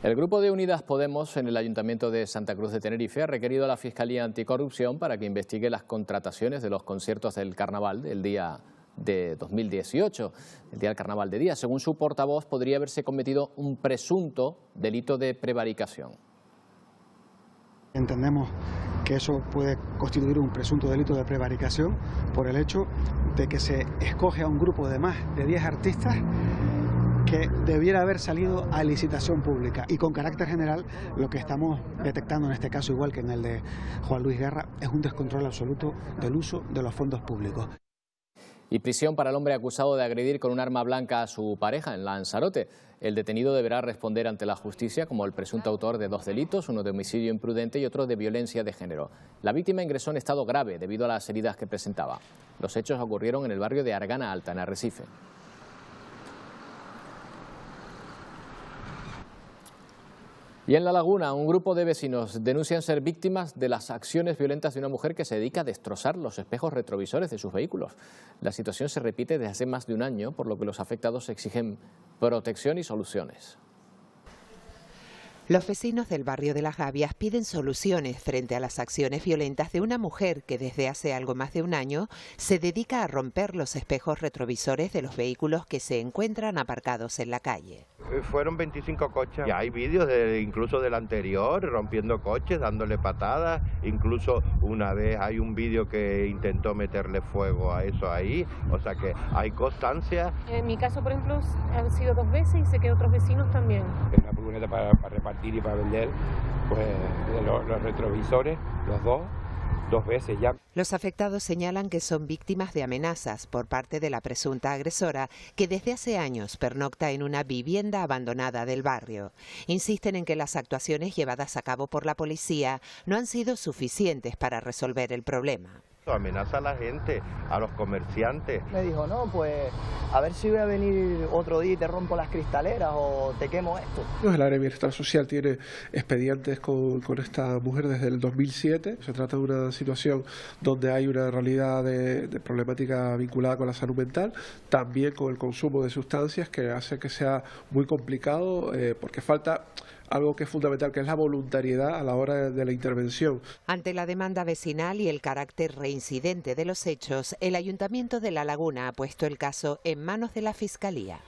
El grupo de Unidas Podemos en el Ayuntamiento de Santa Cruz de Tenerife ha requerido a la Fiscalía Anticorrupción para que investigue las contrataciones de los conciertos del Carnaval del día de 2018, el día del Carnaval de Día. Según su portavoz, podría haberse cometido un presunto delito de prevaricación. Entendemos que eso puede constituir un presunto delito de prevaricación por el hecho de que se escoge a un grupo de más de 10 artistas que debiera haber salido a licitación pública. Y con carácter general, lo que estamos detectando en este caso, igual que en el de Juan Luis Guerra, es un descontrol absoluto del uso de los fondos públicos. Y prisión para el hombre acusado de agredir con un arma blanca a su pareja en Lanzarote. El detenido deberá responder ante la justicia como el presunto autor de 2 delitos, uno de homicidio imprudente y otro de violencia de género. La víctima ingresó en estado grave debido a las heridas que presentaba. Los hechos ocurrieron en el barrio de Argana Alta, en Arrecife. Y en La Laguna, un grupo de vecinos denuncian ser víctimas de las acciones violentas de una mujer que se dedica a destrozar los espejos retrovisores de sus vehículos. La situación se repite desde hace más de un año, por lo que los afectados exigen protección y soluciones. Los vecinos del barrio de Las Gavias piden soluciones frente a las acciones violentas de una mujer que desde hace algo más de un año se dedica a romper los espejos retrovisores de los vehículos que se encuentran aparcados en la calle. Fueron 25 coches. Ya hay vídeos incluso del anterior, rompiendo coches, dándole patadas. Incluso una vez hay un vídeo que intentó meterle fuego a eso ahí. O sea que hay constancia. En mi caso, por ejemplo, han sido 2 veces y sé que otros vecinos también. Una furgoneta para repartir y para vender pues, los retrovisores, los dos veces ya. Los afectados señalan que son víctimas de amenazas por parte de la presunta agresora, que desde hace años pernocta en una vivienda abandonada del barrio. Insisten en que las actuaciones llevadas a cabo por la policía no han sido suficientes para resolver el problema. Amenaza a la gente, a los comerciantes. Me dijo, no, pues a ver si voy a venir otro día y te rompo las cristaleras o te quemo esto. El área de bienestar social tiene expedientes con esta mujer desde el 2007. Se trata de una situación donde hay una realidad de problemática vinculada con la salud mental, también con el consumo de sustancias, que hace que sea muy complicado porque falta algo que es fundamental, que es la voluntariedad a la hora de la intervención. Ante la demanda vecinal y el carácter reincidente de los hechos, el Ayuntamiento de La Laguna ha puesto el caso en manos de la Fiscalía.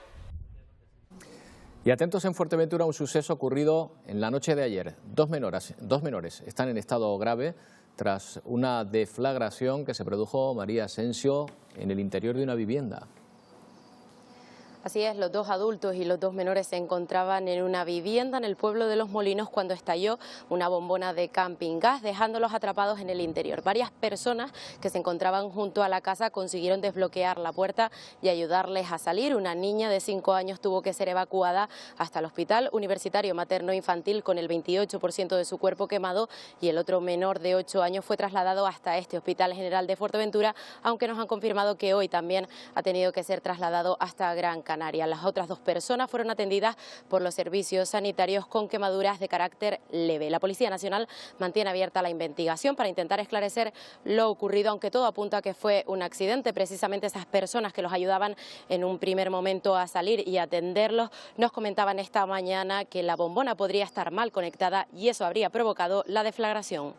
Y atentos en Fuerteventura, un suceso ocurrido en la noche de ayer. Dos menores están en estado grave tras una deflagración que se produjo, María Asensio, en el interior de una vivienda. Así es, los 2 adultos y los 2 menores se encontraban en una vivienda en el pueblo de Los Molinos cuando estalló una bombona de camping gas, dejándolos atrapados en el interior. Varias personas que se encontraban junto a la casa consiguieron desbloquear la puerta y ayudarles a salir. Una niña de 5 años tuvo que ser evacuada hasta el Hospital Universitario Materno Infantil con el 28% de su cuerpo quemado, y el otro menor de 8 años fue trasladado hasta este Hospital General de Fuerteventura, aunque nos han confirmado que hoy también ha tenido que ser trasladado hasta Gran Canaria. Las otras 2 personas fueron atendidas por los servicios sanitarios con quemaduras de carácter leve. La Policía Nacional mantiene abierta la investigación para intentar esclarecer lo ocurrido, aunque todo apunta a que fue un accidente. Precisamente esas personas que los ayudaban en un primer momento a salir y atenderlos nos comentaban esta mañana que la bombona podría estar mal conectada y eso habría provocado la deflagración.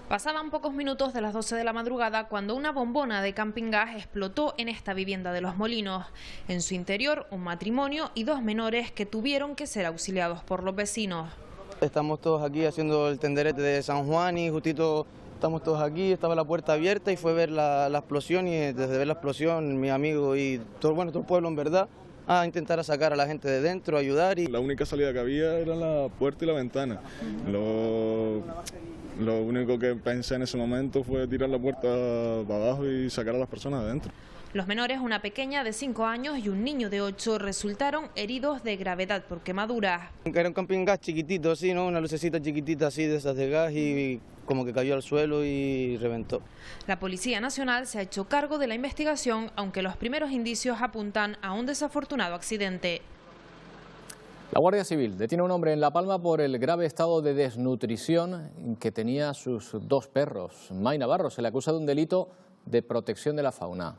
Pasaban pocos minutos de las 12 de la madrugada cuando una bombona de camping gas explotó en esta vivienda de Los Molinos. En su interior, un matrimonio y 2 menores que tuvieron que ser auxiliados por los vecinos. Estamos todos aquí haciendo el tenderete de San Juan y justito estamos todos aquí, estaba la puerta abierta y fue ver la explosión, y desde ver la explosión mi amigo y todo el pueblo en verdad a intentar sacar a la gente de dentro, ayudar. La única salida que había era la puerta y la ventana. Lo único que pensé en ese momento fue tirar la puerta para abajo y sacar a las personas de dentro. Los menores, una pequeña de 5 años y un niño de 8, resultaron heridos de gravedad por quemaduras. Era un camping gas chiquitito, así, ¿no? Una lucecita chiquitita así de esas de gas y como que cayó al suelo y reventó. La Policía Nacional se ha hecho cargo de la investigación, aunque los primeros indicios apuntan a un desafortunado accidente. La Guardia Civil detiene a un hombre en La Palma por el grave estado de desnutrición que tenía sus 2 perros. May Navarro se le acusa de un delito de protección de la fauna.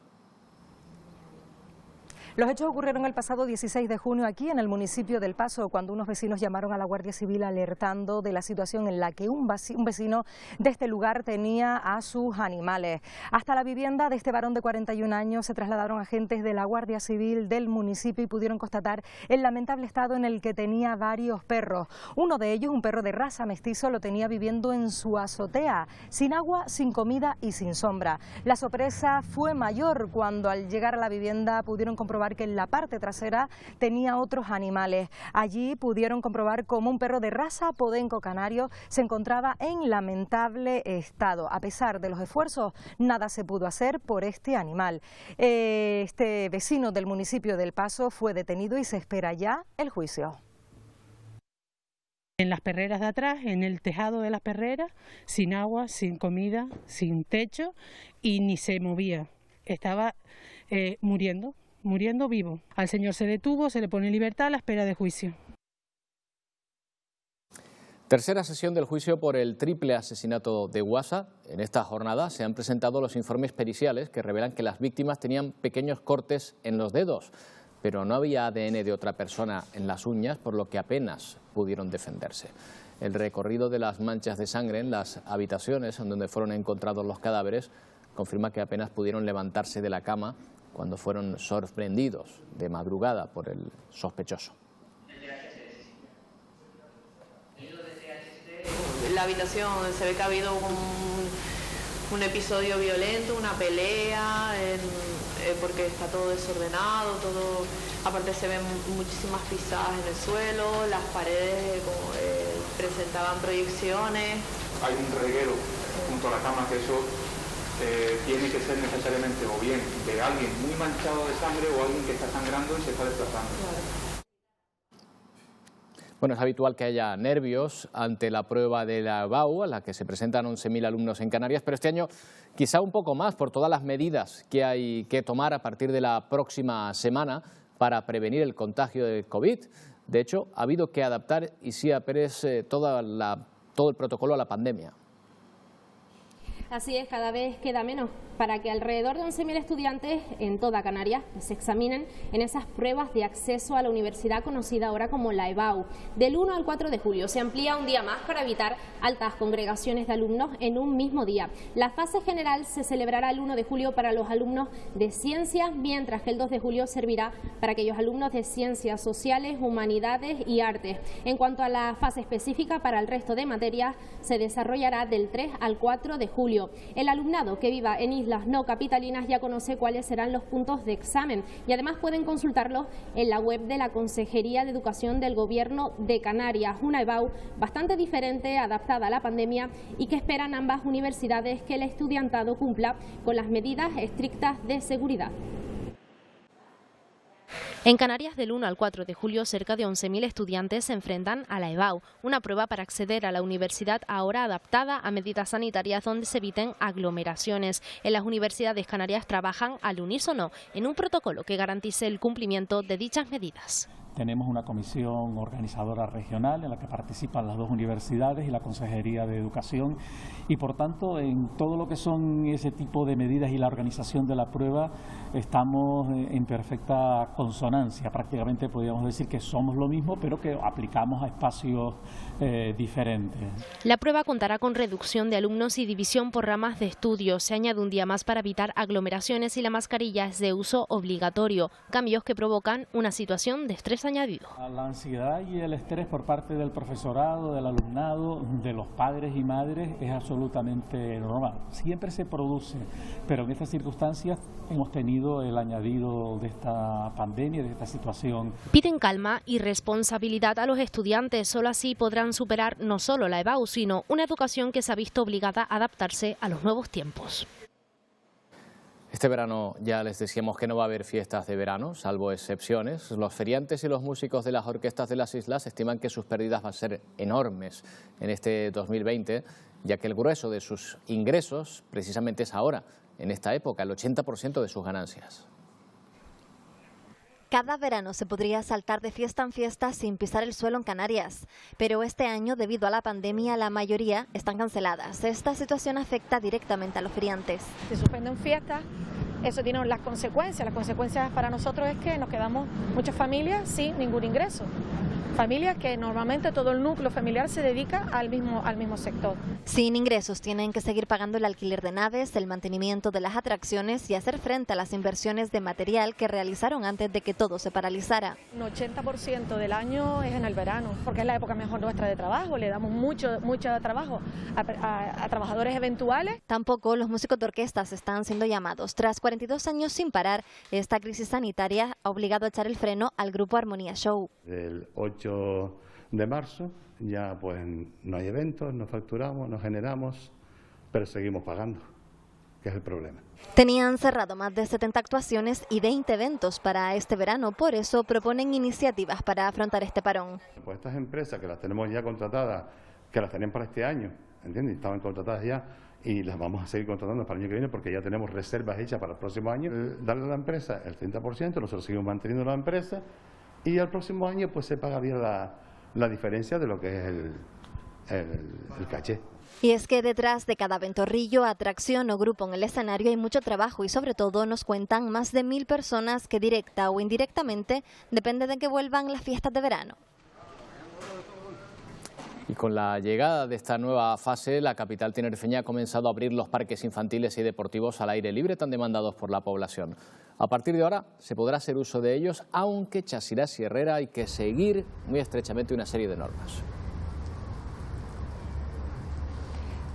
Los hechos ocurrieron el pasado 16 de junio aquí en el municipio del Paso, cuando unos vecinos llamaron a la Guardia Civil alertando de la situación en la que un vecino de este lugar tenía a sus animales. Hasta la vivienda de este varón de 41 años se trasladaron agentes de la Guardia Civil del municipio y pudieron constatar el lamentable estado en el que tenía varios perros. Uno de ellos, un perro de raza mestizo, lo tenía viviendo en su azotea, sin agua, sin comida y sin sombra. La sorpresa fue mayor cuando al llegar a la vivienda pudieron comprobar que en la parte trasera tenía otros animales. Allí pudieron comprobar cómo un perro de raza podenco canario se encontraba en lamentable estado. A pesar de los esfuerzos, nada se pudo hacer por este animal. Este vecino del municipio del Paso fue detenido y se espera ya el juicio. En las perreras de atrás, en el tejado de las perreras, sin agua, sin comida, sin techo y ni se movía. Estaba muriendo vivo. Al señor se detuvo, se le pone en libertad a la espera de juicio. Tercera sesión del juicio por el triple asesinato de Guasa. En esta jornada se han presentado los informes periciales que revelan que las víctimas tenían pequeños cortes en los dedos, pero no había ADN de otra persona en las uñas, por lo que apenas pudieron defenderse. El recorrido de las manchas de sangre en las habitaciones en donde fueron encontrados los cadáveres confirma que apenas pudieron levantarse de la cama cuando fueron sorprendidos de madrugada por el sospechoso. La habitación se ve que ha habido un episodio violento, una pelea, porque está todo desordenado, aparte se ven muchísimas pisadas en el suelo, las paredes presentaban proyecciones. Hay un reguero junto a la cama que eso tiene que ser necesariamente o bien de alguien muy manchado de sangre o alguien que está sangrando y se está desplazando. Claro. Bueno, es habitual que haya nervios ante la prueba de la EBAU, a la que se presentan 11.000 alumnos en Canarias, pero este año quizá un poco más por todas las medidas que hay que tomar a partir de la próxima semana para prevenir el contagio de COVID. De hecho, ha habido que adaptar, Isia Pérez, todo el protocolo a la pandemia. Así es, cada vez queda menos para que alrededor de 11.000 estudiantes en toda Canarias se examinen en esas pruebas de acceso a la universidad conocida ahora como la EBAU. Del 1 al 4 de julio se amplía un día más para evitar altas congregaciones de alumnos en un mismo día. La fase general se celebrará el 1 de julio para los alumnos de ciencias, mientras que el 2 de julio servirá para aquellos alumnos de ciencias sociales, humanidades y artes. En cuanto a la fase específica para el resto de materias, se desarrollará del 3 al 4 de julio. El alumnado que viva en islas no capitalinas ya conoce cuáles serán los puntos de examen y además pueden consultarlos en la web de la Consejería de Educación del Gobierno de Canarias. Una EBAU bastante diferente, adaptada a la pandemia y que esperan ambas universidades que el estudiantado cumpla con las medidas estrictas de seguridad. En Canarias, del 1 al 4 de julio, cerca de 11.000 estudiantes se enfrentan a la EBAU, una prueba para acceder a la universidad ahora adaptada a medidas sanitarias donde se eviten aglomeraciones. En las universidades canarias trabajan al unísono en un protocolo que garantice el cumplimiento de dichas medidas. Tenemos una comisión organizadora regional en la que participan las dos universidades y la Consejería de Educación y, por tanto, en todo lo que son ese tipo de medidas y la organización de la prueba estamos en perfecta consonancia. Prácticamente podríamos decir que somos lo mismo, pero que aplicamos a espacios diferentes. La prueba contará con reducción de alumnos y división por ramas de estudio. Se añade un día más para evitar aglomeraciones y la mascarilla es de uso obligatorio, cambios que provocan una situación de estrés haberse añadido. La ansiedad y el estrés por parte del profesorado, del alumnado, de los padres y madres es absolutamente normal. Siempre se produce, pero en estas circunstancias hemos tenido el añadido de esta pandemia, de esta situación. Piden calma y responsabilidad a los estudiantes, solo así podrán superar no solo la EBAU, sino una educación que se ha visto obligada a adaptarse a los nuevos tiempos. Este verano ya les decíamos que no va a haber fiestas de verano, salvo excepciones. Los feriantes y los músicos de las orquestas de las islas estiman que sus pérdidas van a ser enormes en este 2020, ya que el grueso de sus ingresos precisamente es ahora, en esta época, el 80% de sus ganancias. Cada verano se podría saltar de fiesta en fiesta sin pisar el suelo en Canarias, pero este año, debido a la pandemia, la mayoría están canceladas. Esta situación afecta directamente a los feriantes. Se suspenden fiestas, eso tiene las consecuencias. Las consecuencias para nosotros es que nos quedamos muchas familias sin ningún ingreso. Familias que normalmente todo el núcleo familiar se dedica al mismo sector. Sin ingresos tienen que seguir pagando el alquiler de naves, el mantenimiento de las atracciones y hacer frente a las inversiones de material que realizaron antes de que todo se paralizara. Un 80% del año es en el verano, porque es la época mejor nuestra de trabajo, le damos mucho trabajo a trabajadores eventuales. Tampoco los músicos de orquestas están siendo llamados. Tras 42 años sin parar, esta crisis sanitaria ha obligado a echar el freno al grupo Armonía Show. Del 8 de marzo ya pues no hay eventos, no facturamos, no generamos, pero seguimos pagando, que es el problema. Tenían cerrado más de 70 actuaciones y 20 eventos para este verano, por eso proponen iniciativas para afrontar este parón. Pues estas empresas que las tenemos ya contratadas, que las tenían para este año, ¿entiendes? Estaban contratadas ya y las vamos a seguir contratando para el año que viene porque ya tenemos reservas hechas para el próximo año. Darle a la empresa el 30%, nosotros seguimos manteniendo la empresa y al próximo año pues se pagaría la diferencia de lo que es el caché. Y es que detrás de cada ventorrillo, atracción o grupo en el escenario hay mucho trabajo y sobre todo nos cuentan más de 1000 personas que directa o indirectamente depende de que vuelvan las fiestas de verano. Y con la llegada de esta nueva fase, la capital tinerfeña ha comenzado a abrir los parques infantiles y deportivos al aire libre tan demandados por la población. A partir de ahora se podrá hacer uso de ellos, aunque Chasirás y Herrera hay que seguir muy estrechamente una serie de normas.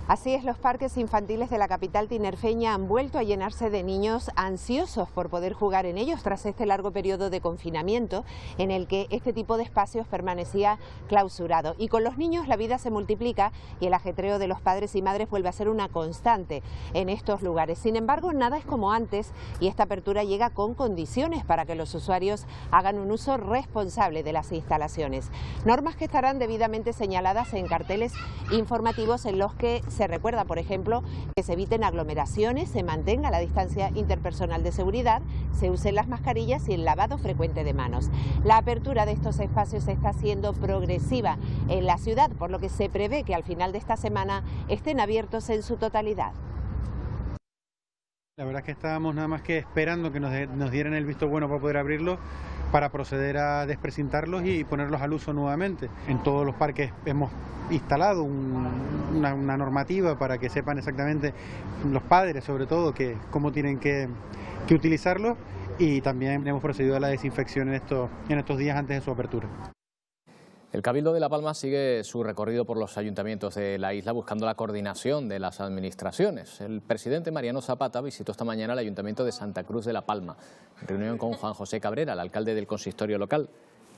Así es, los parques infantiles de la capital tinerfeña han vuelto a llenarse de niños ansiosos por poder jugar en ellos tras este largo periodo de confinamiento en el que este tipo de espacios permanecía clausurado. Y con los niños la vida se multiplica y el ajetreo de los padres y madres vuelve a ser una constante en estos lugares. Sin embargo, nada es como antes y esta apertura llega con condiciones para que los usuarios hagan un uso responsable de las instalaciones. Normas que estarán debidamente señaladas en carteles informativos en los que se recuerda, por ejemplo, que se eviten aglomeraciones, se mantenga la distancia interpersonal de seguridad, se usen las mascarillas y el lavado frecuente de manos. La apertura de estos espacios está siendo progresiva en la ciudad, por lo que se prevé que al final de esta semana estén abiertos en su totalidad. La verdad es que estábamos nada más que esperando que nos dieran el visto bueno para poder abrirlos, para proceder a desprecintarlos y ponerlos al uso nuevamente. En todos los parques hemos instalado una normativa para que sepan exactamente los padres, sobre todo, cómo tienen que utilizarlos, y también hemos procedido a la desinfección en estos días antes de su apertura. El Cabildo de La Palma sigue su recorrido por los ayuntamientos de la isla buscando la coordinación de las administraciones. El presidente Mariano Zapata visitó esta mañana el ayuntamiento de Santa Cruz de La Palma, en reunión con Juan José Cabrera, el alcalde del consistorio local.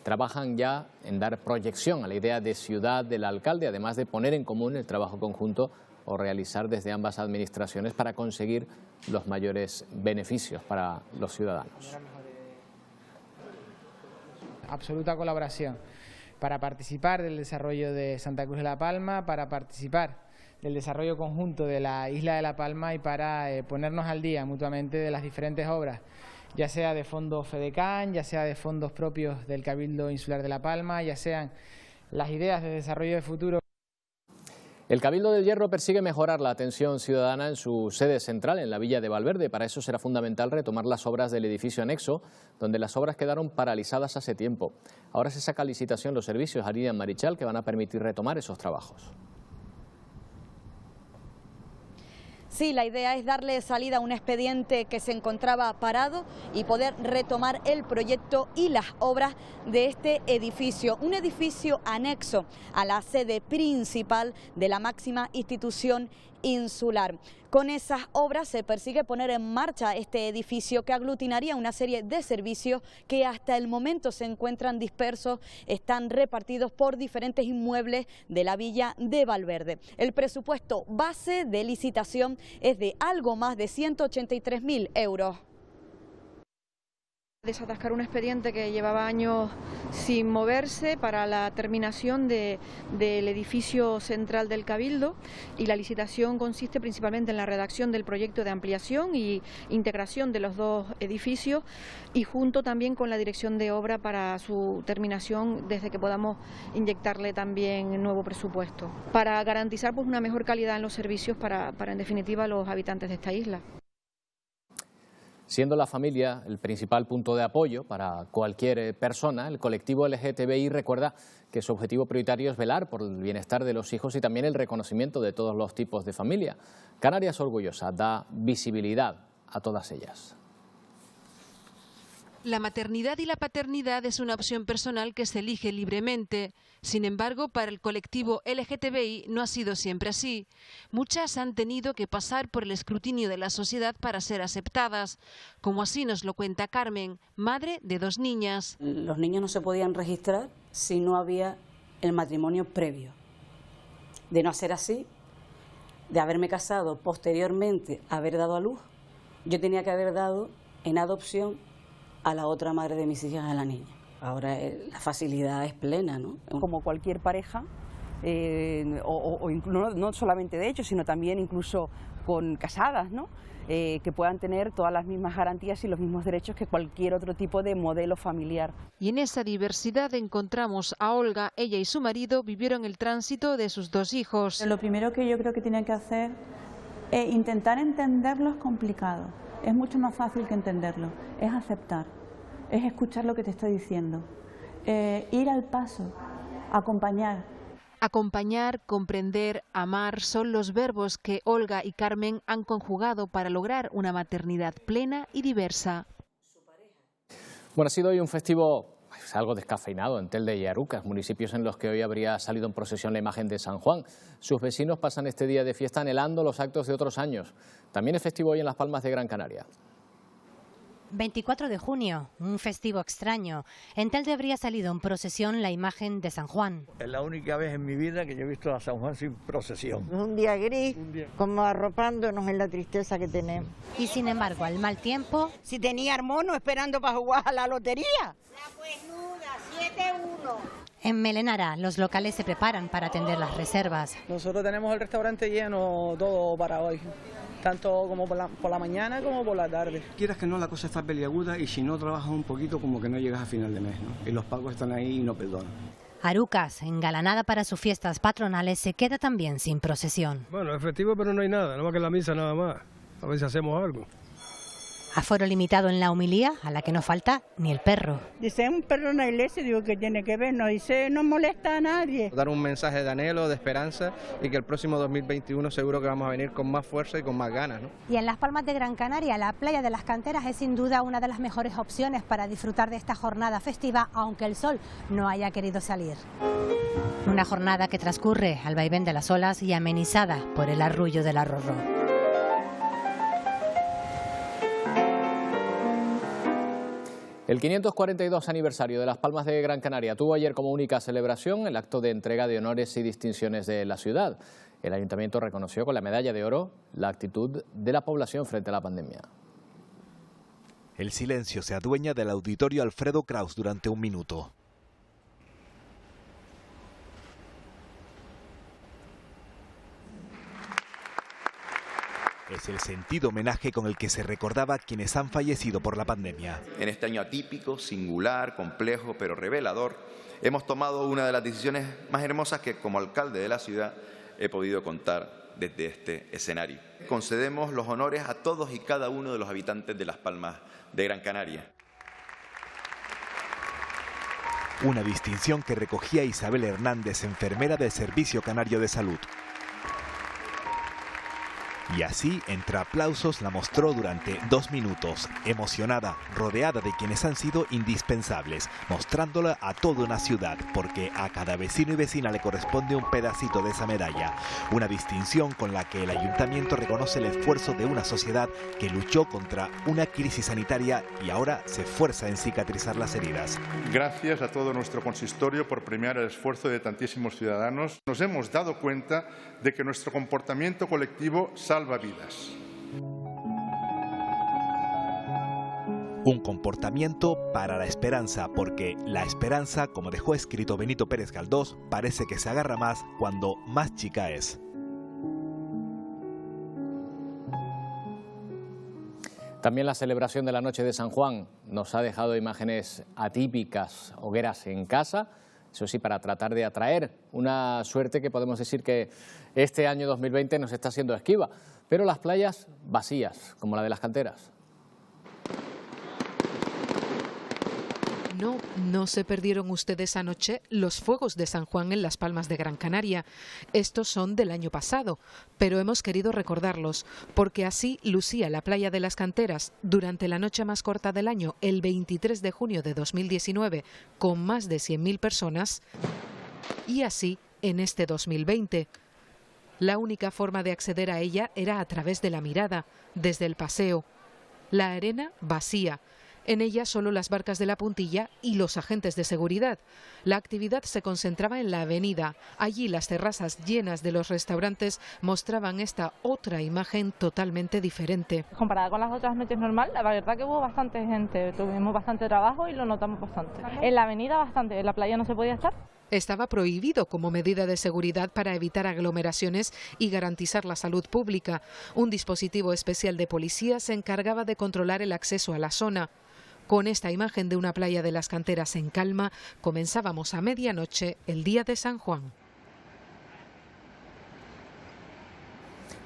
Trabajan ya en dar proyección a la idea de ciudad del alcalde, además de poner en común el trabajo conjunto o realizar desde ambas administraciones para conseguir los mayores beneficios para los ciudadanos. Absoluta colaboración para participar del desarrollo de Santa Cruz de La Palma, para participar del desarrollo conjunto de la isla de La Palma y para ponernos al día mutuamente de las diferentes obras, ya sea de fondos FEDECAN, ya sea de fondos propios del Cabildo Insular de La Palma, ya sean las ideas de desarrollo de futuro. El Cabildo del Hierro persigue mejorar la atención ciudadana en su sede central, en la Villa de Valverde. Para eso será fundamental retomar las obras del edificio anexo, donde las obras quedaron paralizadas hace tiempo. Ahora se saca a licitación los servicios Harina Marichal que van a permitir retomar esos trabajos. Sí, la idea es darle salida a un expediente que se encontraba parado y poder retomar el proyecto y las obras de este edificio, un edificio anexo a la sede principal de la máxima institución insular. Con esas obras se persigue poner en marcha este edificio que aglutinaría una serie de servicios que hasta el momento se encuentran dispersos, están repartidos por diferentes inmuebles de la villa de Valverde. El presupuesto base de licitación es de algo más de 183.000 euros. Desatascar un expediente que llevaba años sin moverse para la terminación del edificio central del Cabildo, y la licitación consiste principalmente en la redacción del proyecto de ampliación y integración de los dos edificios, y junto también con la dirección de obra para su terminación desde que podamos inyectarle también nuevo presupuesto, para garantizar pues una mejor calidad en los servicios para en definitiva los habitantes de esta isla. Siendo la familia el principal punto de apoyo para cualquier persona, el colectivo LGTBI recuerda que su objetivo prioritario es velar por el bienestar de los hijos y también el reconocimiento de todos los tipos de familia. Canarias Orgullosa da visibilidad a todas ellas. La maternidad y la paternidad es una opción personal que se elige libremente. Sin embargo, para el colectivo LGTBI no ha sido siempre así. Muchas han tenido que pasar por el escrutinio de la sociedad para ser aceptadas, como así nos lo cuenta Carmen, madre de 2 niñas. Los niños no se podían registrar si no había el matrimonio previo. De no ser así, de haberme casado posteriormente, haber dado a luz, yo tenía que haber dado en adopción a la otra madre de mis hijas, a la niña. Ahora la facilidad es plena, ¿no? Como cualquier pareja, no solamente de hecho, sino también incluso con casadas, ¿no? Que puedan tener todas las mismas garantías y los mismos derechos que cualquier otro tipo de modelo familiar. Y en esa diversidad encontramos a Olga. Ella y su marido vivieron el tránsito de sus 2 hijos. Lo primero que yo creo que tienen que hacer es intentar entenderlo. Es complicado, es mucho más fácil que entenderlo, es aceptar, es escuchar lo que te está diciendo, ir al paso, acompañar. Acompañar, comprender, amar son los verbos que Olga y Carmen han conjugado para lograr una maternidad plena y diversa. Bueno, ha sido hoy un festivo algo descafeinado en Telde y Arucas, municipios en los que hoy habría salido en procesión la imagen de San Juan. Sus vecinos pasan este día de fiesta anhelando los actos de otros años. También es festivo hoy en Las Palmas de Gran Canaria. 24 de junio, un festivo extraño. En Telde habría salido en procesión la imagen de San Juan. Es la única vez en mi vida que yo he visto a San Juan sin procesión. Un día gris, como arropándonos en la tristeza que tenemos. Y sin embargo, al mal tiempo... Si tenía al mono esperando para jugar a la lotería. La Cuesnuda, 7-1. En Melenara, los locales se preparan para atender las reservas. Nosotros tenemos el restaurante lleno todo para hoy, tanto como por la mañana como por la tarde. Quieras que no, la cosa está peliaguda y si no trabajas un poquito como que no llegas a final de mes, ¿no? Y los pagos están ahí y no perdonan. Arucas, engalanada para sus fiestas patronales, se queda también sin procesión. Bueno, es festivo pero no hay nada, nada más que la misa nada más. A ver si hacemos algo. Aforo limitado en la homilía, a la que no falta ni el perro. Dice, un perro en la iglesia, digo, que tiene que ver, no dice, no molesta a nadie. Dar un mensaje de anhelo, de esperanza y que el próximo 2021 seguro que vamos a venir con más fuerza y con más ganas, ¿no? Y en Las Palmas de Gran Canaria, la playa de las Canteras es sin duda una de las mejores opciones para disfrutar de esta jornada festiva, aunque el sol no haya querido salir. Una jornada que transcurre al vaivén de las olas y amenizada por el arrullo del Arrorró. El 542 aniversario de Las Palmas de Gran Canaria tuvo ayer como única celebración el acto de entrega de honores y distinciones de la ciudad. El ayuntamiento reconoció con la medalla de oro la actitud de la población frente a la pandemia. El silencio se adueña del auditorio Alfredo Kraus durante un minuto. Es el sentido homenaje con el que se recordaba a quienes han fallecido por la pandemia. En este año atípico, singular, complejo, pero revelador, hemos tomado una de las decisiones más hermosas que como alcalde de la ciudad he podido contar desde este escenario. Concedemos los honores a todos y cada uno de los habitantes de Las Palmas de Gran Canaria. Una distinción que recogía Isabel Hernández, enfermera del Servicio Canario de Salud. Y así, entre aplausos, la mostró durante 2 minutos, emocionada, rodeada de quienes han sido indispensables, mostrándola a toda una ciudad, porque a cada vecino y vecina le corresponde un pedacito de esa medalla, una distinción con la que el ayuntamiento reconoce el esfuerzo de una sociedad que luchó contra una crisis sanitaria y ahora se esfuerza en cicatrizar las heridas. Gracias a todo nuestro consistorio por premiar el esfuerzo de tantísimos ciudadanos. Nos hemos dado cuenta de que nuestro comportamiento colectivo salva vidas. Un comportamiento para la esperanza, porque la esperanza, como dejó escrito Benito Pérez Galdós, parece que se agarra más cuando más chica es. También la celebración de la noche de San Juan nos ha dejado imágenes atípicas, hogueras en casa, eso sí, para tratar de atraer una suerte que podemos decir que este año 2020 nos está siendo esquiva, pero las playas vacías, como la de las Canteras. No se perdieron ustedes anoche los fuegos de San Juan en Las Palmas de Gran Canaria. Estos son del año pasado, pero hemos querido recordarlos, porque así lucía la playa de las Canteras durante la noche más corta del año, el 23 de junio de 2019, con más de 100.000 personas, y así en este 2020. La única forma de acceder a ella era a través de la mirada, desde el paseo. La arena vacía. En ella solo las barcas de la Puntilla y los agentes de seguridad. La actividad se concentraba en la avenida. Allí las terrazas llenas de los restaurantes mostraban esta otra imagen totalmente diferente. Comparada con las otras noches normales, la verdad que hubo bastante gente, tuvimos bastante trabajo y lo notamos bastante. En la avenida bastante, en la playa no se podía estar. Estaba prohibido como medida de seguridad para evitar aglomeraciones y garantizar la salud pública. Un dispositivo especial de policía se encargaba de controlar el acceso a la zona. Con esta imagen de una playa de las Canteras en calma, comenzábamos a medianoche el día de San Juan.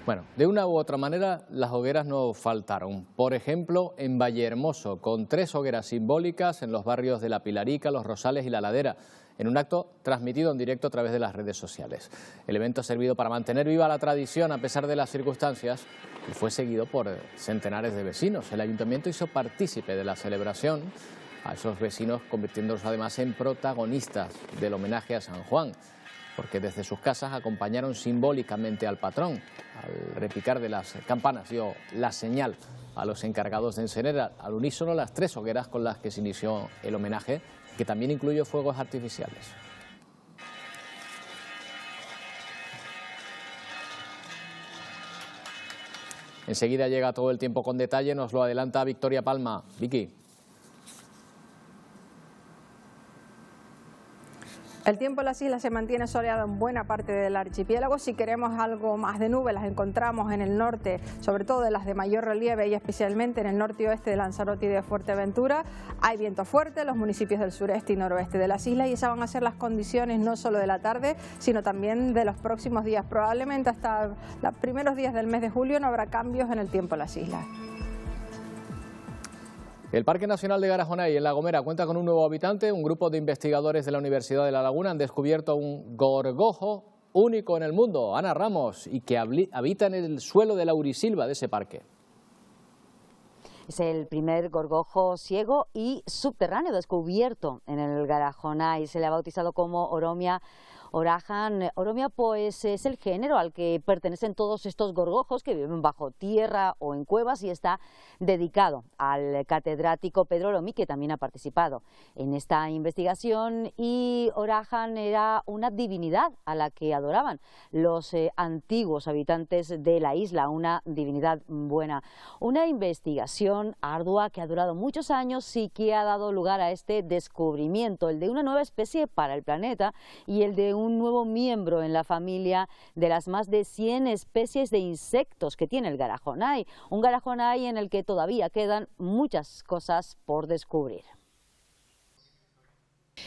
Bueno, de una u otra manera las hogueras no faltaron. Por ejemplo, en Vallehermoso, con 3 hogueras simbólicas en los barrios de La Pilarica, Los Rosales y La Ladera, en un acto transmitido en directo a través de las redes sociales. El evento ha servido para mantener viva la tradición a pesar de las circunstancias y fue seguido por centenares de vecinos. El ayuntamiento hizo partícipe de la celebración a esos vecinos, convirtiéndolos además en protagonistas del homenaje a San Juan, porque desde sus casas acompañaron simbólicamente al patrón. Al repicar de las campanas dio la señal a los encargados de encender al unísono las 3 hogueras con las que se inició el homenaje, que también incluyó fuegos artificiales. Enseguida llega todo el tiempo con detalle, nos lo adelanta Victoria Palma. Vicky. El tiempo en las islas se mantiene soleado en buena parte del archipiélago. Si queremos algo más de nubes, las encontramos en el norte, sobre todo de las de mayor relieve y especialmente en el norte y oeste de Lanzarote y de Fuerteventura. Hay viento fuerte en los municipios del sureste y noroeste de las islas y esas van a ser las condiciones no solo de la tarde, sino también de los próximos días. Probablemente hasta los primeros días del mes de julio no habrá cambios en el tiempo en las islas. El Parque Nacional de Garajonay, en La Gomera, cuenta con un nuevo habitante. Un grupo de investigadores de la Universidad de La Laguna han descubierto un gorgojo único en el mundo, Ana Ramos, y que habita en el suelo de laurisilva de ese parque. Es el primer gorgojo ciego y subterráneo descubierto en el Garajonay. Se le ha bautizado como Oromia orahan. Oromia pues es el género al que pertenecen todos estos gorgojos que viven bajo tierra o en cuevas y está dedicado al catedrático Pedro Oromi, que también ha participado en esta investigación. Y orahan era una divinidad a la que adoraban los antiguos habitantes de la isla, una divinidad buena. Una investigación ardua que ha durado muchos años y que ha dado lugar a este descubrimiento, el de una nueva especie para el planeta y el de un nuevo miembro en la familia de las más de 100 especies de insectos que tiene el Garajonay, un Garajonay en el que todavía quedan muchas cosas por descubrir.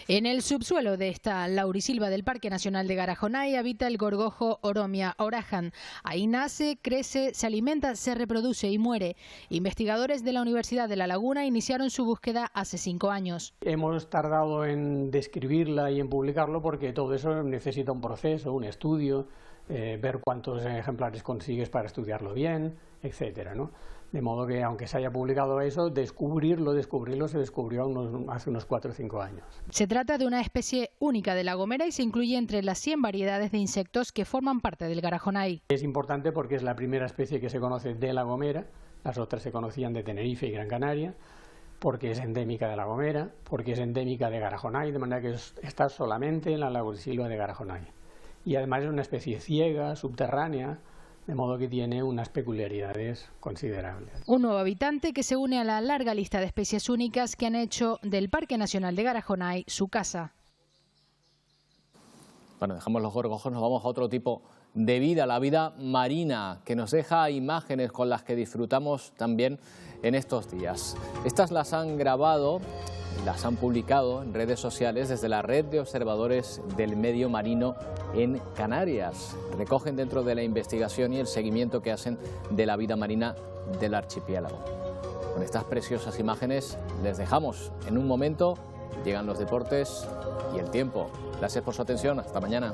En el subsuelo de esta laurisilva del Parque Nacional de Garajonay habita el gorgojo Oromia orahan. Ahí nace, crece, se alimenta, se reproduce y muere. Investigadores de la Universidad de La Laguna iniciaron su búsqueda hace 5 años. Hemos tardado en describirla y en publicarlo porque todo eso necesita un proceso, un estudio, ver cuántos ejemplares consigues para estudiarlo bien, etcétera, ¿no? De modo que, aunque se haya publicado eso, descubrirlo se descubrió hace unos 4 o 5 años. Se trata de una especie única de La Gomera y se incluye entre las 100 variedades de insectos que forman parte del Garajonay. Es importante porque es la primera especie que se conoce de La Gomera, las otras se conocían de Tenerife y Gran Canaria, porque es endémica de La Gomera, porque es endémica de Garajonay, de manera que está solamente en la laurisilva de Garajonay. Y además es una especie ciega, subterránea, de modo que tiene unas peculiaridades considerables. Un nuevo habitante que se une a la larga lista de especies únicas que han hecho del Parque Nacional de Garajonay su casa. Bueno, dejamos los gorgojos, nos vamos a otro tipo de vida, la vida marina, que nos deja imágenes con las que disfrutamos también en estos días. Estas las han grabado, las han publicado en redes sociales desde la Red de Observadores del Medio Marino en Canarias. Recogen dentro de la investigación y el seguimiento que hacen de la vida marina del archipiélago. Con estas preciosas imágenes les dejamos. En un momento llegan los deportes y el tiempo. Gracias por su atención. Hasta mañana.